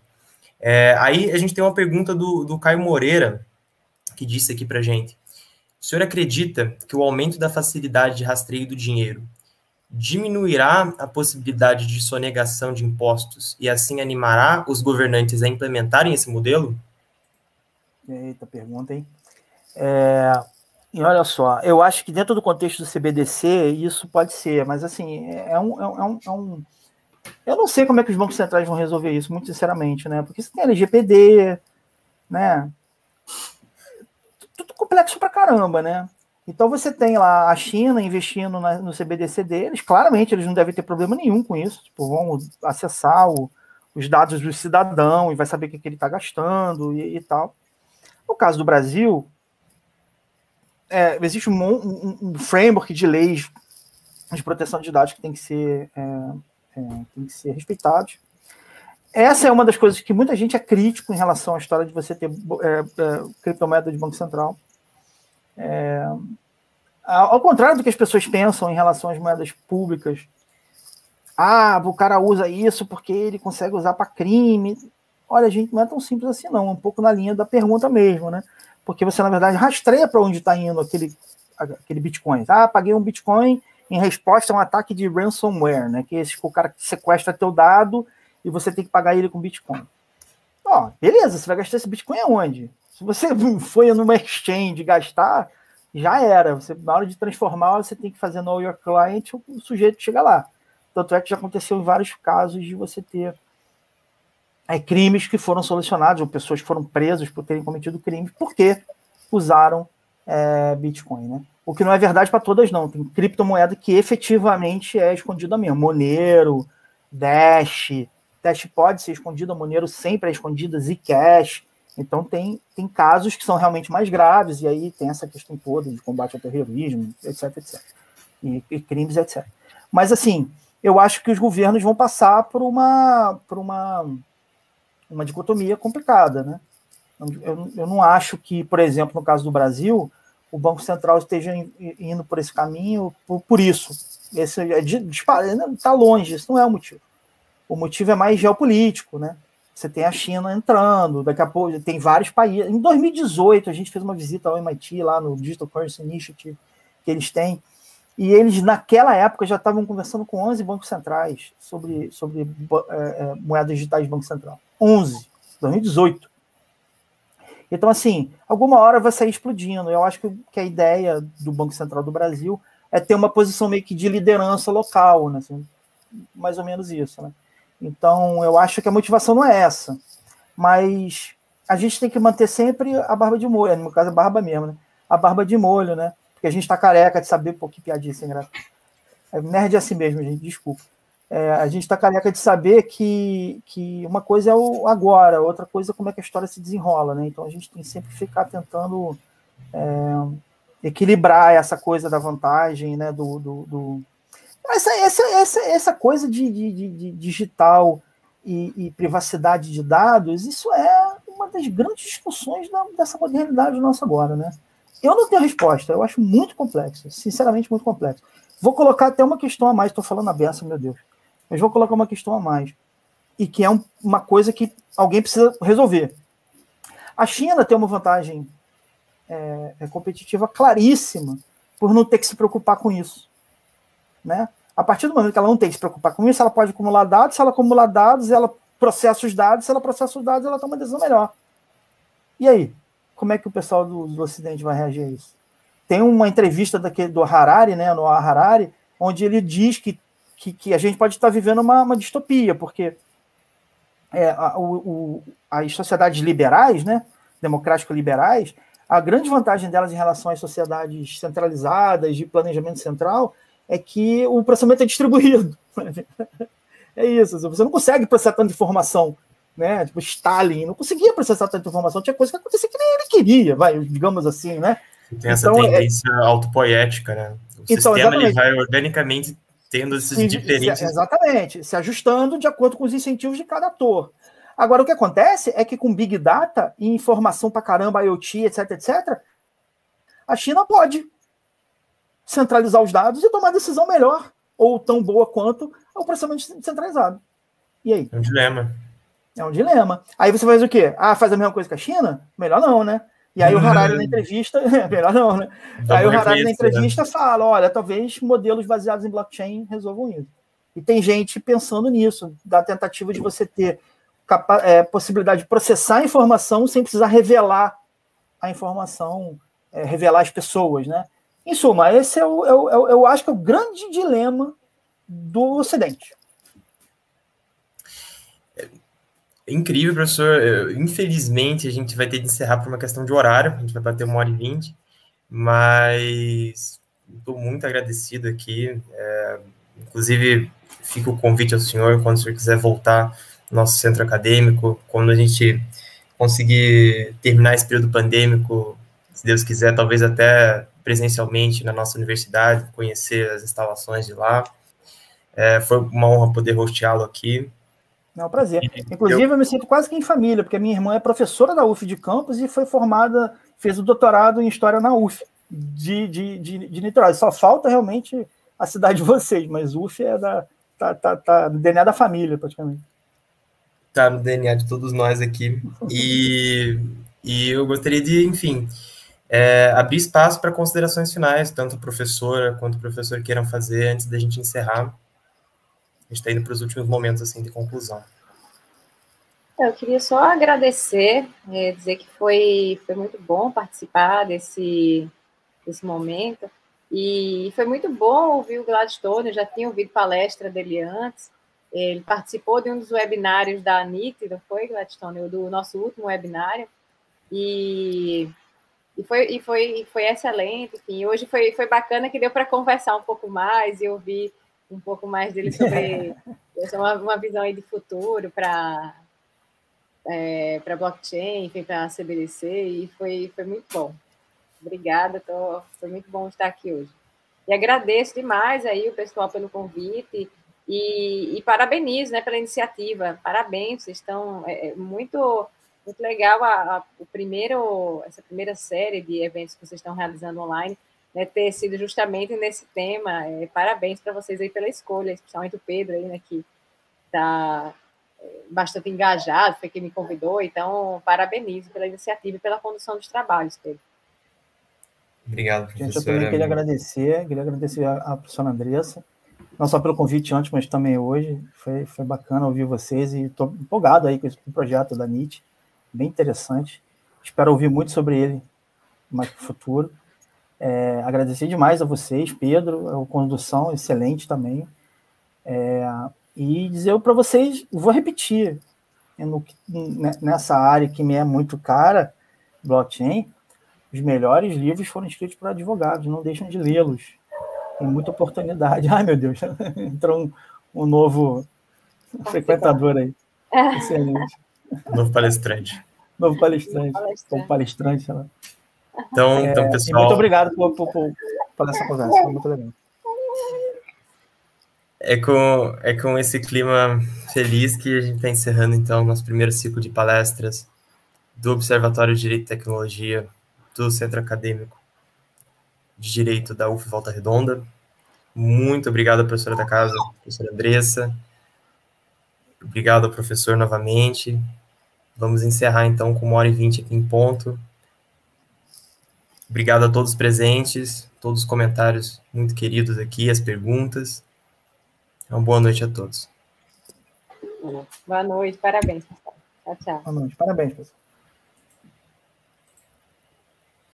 [SPEAKER 2] Aí a gente tem uma pergunta do Caio Moreira, que disse aqui para a gente: o senhor acredita que o aumento da facilidade de rastreio do dinheiro diminuirá a possibilidade de sonegação de impostos e assim animará os governantes a implementarem esse modelo?
[SPEAKER 4] Eita, pergunta, hein? E olha só, eu acho que dentro do contexto do CBDC isso pode ser, mas assim, eu não sei como é que os bancos centrais vão resolver isso, muito sinceramente, né? Porque você tem LGPD, né? Tudo complexo pra caramba, né? Então você tem lá a China investindo no CBDC deles, claramente eles não devem ter problema nenhum com isso, tipo, vão acessar os dados do cidadão e vai saber o que ele está gastando e tal. No caso do Brasil, existe um framework de leis de proteção de dados que tem que ser respeitados. Essa é uma das coisas que muita gente é crítico em relação à história de você ter criptomoeda de Banco Central. Ao contrário do que as pessoas pensam em relação às moedas públicas, o cara usa isso porque ele consegue usar para crime. Olha, gente, não é tão simples assim, não. Um pouco na linha da pergunta mesmo, né? Porque você, na verdade, rastreia para onde está indo aquele Bitcoin. Paguei um Bitcoin em resposta a um ataque de ransomware, né? Que é o cara que sequestra teu dado e você tem que pagar ele com Bitcoin. Beleza, você vai gastar esse Bitcoin aonde? Se você foi numa exchange gastar, já era. Você, na hora de transformar, você tem que fazer know your client, o sujeito chega lá. Tanto é que já aconteceu em vários casos de você ter crimes que foram solucionados, ou pessoas que foram presas por terem cometido crimes porque usaram Bitcoin, né? O que não é verdade para todas, não. Tem criptomoeda que efetivamente é escondida mesmo. Monero, Dash pode ser escondida, Monero sempre é escondida, Zcash. Então tem casos que são realmente mais graves, e aí tem essa questão toda de combate ao terrorismo, etc, etc. E crimes, etc. Mas, assim, eu acho que os governos vão passar por uma dicotomia complicada, né? Eu não acho que, por exemplo, no caso do Brasil, o Banco Central esteja indo por esse caminho por isso. Esse está longe, isso não é o motivo. O motivo é mais geopolítico, né? Você tem a China entrando, daqui a pouco tem vários países. Em 2018, a gente fez uma visita ao MIT, lá no Digital Currency Initiative, que eles têm, e eles, naquela época, já estavam conversando com 11 bancos centrais sobre moedas digitais de Banco Central. 11, 2018. Então, assim, alguma hora vai sair explodindo. Eu acho que a ideia do Banco Central do Brasil é ter uma posição meio que de liderança local, né? Assim, mais ou menos isso, né? Então, eu acho que a motivação não é essa, mas a gente tem que manter sempre a barba de molho, no caso a barba mesmo, né? A barba de molho, né? Porque a gente tá careca de saber, pô, que piadinha sem graça. Nerd é assim mesmo, gente, desculpa. A gente tá careca de saber que uma coisa é o agora, outra coisa é como é que a história se desenrola, né? Então a gente tem que sempre ficar tentando equilibrar essa coisa da vantagem, né? Essa coisa de digital e privacidade de dados, isso é uma das grandes discussões dessa modernidade nossa agora, né? Eu não tenho resposta, eu acho muito complexo, sinceramente muito complexo. Vou colocar até uma questão a mais, estou falando a beça, meu Deus, mas vou colocar uma questão a mais, e que é uma coisa que alguém precisa resolver. A China tem uma vantagem competitiva claríssima por não ter que se preocupar com isso, né? A partir do momento que ela não tem que se preocupar com isso, ela pode acumular dados, se ela acumular dados, ela processa os dados, se ela processa os dados, ela toma uma decisão melhor. E aí? Como é que o pessoal do Ocidente vai reagir a isso? Tem uma entrevista do Harari, né, no Harari, onde ele diz que a gente pode estar vivendo uma distopia, porque as sociedades liberais, né, democrático-liberais, a grande vantagem delas em relação às sociedades centralizadas, de planejamento central, é que o processamento é distribuído. É isso, você não consegue processar tanta informação, né? Tipo, Stalin não conseguia processar tanta informação, tinha coisa que acontecia que nem ele queria, digamos assim, né?
[SPEAKER 2] Tem essa tendência autopoética, né? O sistema ele vai organicamente tendo esses diferentes...
[SPEAKER 4] Exatamente, se ajustando de acordo com os incentivos de cada ator. Agora, o que acontece é que com Big Data e informação pra caramba, IoT, etc., a China pode centralizar os dados e tomar decisão melhor, ou tão boa quanto o processamento centralizado. E aí?
[SPEAKER 2] É um dilema.
[SPEAKER 4] É um dilema. Aí você faz o quê? Faz a mesma coisa que a China? Melhor não, né? E aí o Harari na entrevista... melhor não, né? Aí o Harari na entrevista fala, olha, talvez modelos baseados em blockchain resolvam isso. E tem gente pensando nisso, da tentativa de você ter possibilidade de processar a informação sem precisar revelar a informação, revelar as pessoas, né? Em suma, esse eu acho que é o grande dilema do Ocidente.
[SPEAKER 2] Incrível, professor. Infelizmente, a gente vai ter de encerrar por uma questão de horário. A gente vai bater 1h20, mas estou muito agradecido aqui. Inclusive, fica o convite ao senhor, quando o senhor quiser voltar ao nosso centro acadêmico, quando a gente conseguir terminar esse período pandêmico, se Deus quiser, talvez até presencialmente na nossa universidade, conhecer as instalações de lá. Foi uma honra poder hosteá-lo aqui.
[SPEAKER 4] É um prazer. Inclusive, eu me sinto quase que em família, porque a minha irmã é professora da UF de Campos e foi formada, fez o doutorado em História na UF de Niterói. Só falta realmente a cidade de vocês, mas UF tá no DNA da família, praticamente.
[SPEAKER 2] Tá no DNA de todos nós aqui. E eu gostaria de, enfim, abrir espaço para considerações finais, tanto a professora quanto o professor queiram fazer antes da gente encerrar. A gente está indo para os últimos momentos assim, de conclusão.
[SPEAKER 3] Eu queria só agradecer, dizer que foi muito bom participar desse momento, e foi muito bom ouvir o Gladstone. Eu já tinha ouvido palestra dele antes, ele participou de um dos webinários da NIT, não foi, Gladstone? Do nosso último webinário, e foi excelente, enfim, hoje foi bacana que deu para conversar um pouco mais e ouvir um pouco mais dele sobre uma visão aí de futuro para blockchain, enfim, para a CBDC, e foi muito bom. Obrigada, foi muito bom estar aqui hoje. E agradeço demais aí o pessoal pelo convite e parabenizo, né, pela iniciativa. Parabéns, vocês estão muito legal essa primeira série de eventos que vocês estão realizando online, né, ter sido justamente nesse tema. Parabéns para vocês aí pela escolha, especialmente o Pedro aí, né, que está bastante engajado, foi quem me convidou. Então, parabenizo pela iniciativa e pela condução dos trabalhos, Pedro.
[SPEAKER 2] Obrigado, professora.
[SPEAKER 4] Gente, eu também queria agradecer a professora Andressa, não só pelo convite antes, mas também hoje. Foi bacana ouvir vocês e estou empolgado aí com esse projeto da NIT, bem interessante. Espero ouvir muito sobre ele mais no futuro. Agradecer demais a vocês, Pedro, a condução excelente também. E dizer para vocês, vou repetir, nessa área que me é muito cara, blockchain, os melhores livros foram escritos por advogados, não deixam de lê-los. Tem muita oportunidade. Ai, meu Deus, entrou um novo frequentador aí. Excelente.
[SPEAKER 2] Novo palestrante.
[SPEAKER 4] Novo palestrante. Né?
[SPEAKER 2] Então, pessoal...
[SPEAKER 4] E muito obrigado por essa conversa, foi muito legal.
[SPEAKER 2] É com esse clima feliz que a gente está encerrando, então, nosso primeiro ciclo de palestras do Observatório de Direito e Tecnologia do Centro Acadêmico de Direito da UF Volta Redonda. Muito obrigado, professora da casa, professora Andressa. Obrigado ao professor novamente. Vamos encerrar, então, com 1h20 aqui em ponto. Obrigado a todos os presentes, todos os comentários muito queridos aqui, as perguntas. Uma boa noite a todos.
[SPEAKER 3] Boa noite, parabéns, pessoal. Tchau, tchau.
[SPEAKER 4] Boa noite, parabéns, pessoal.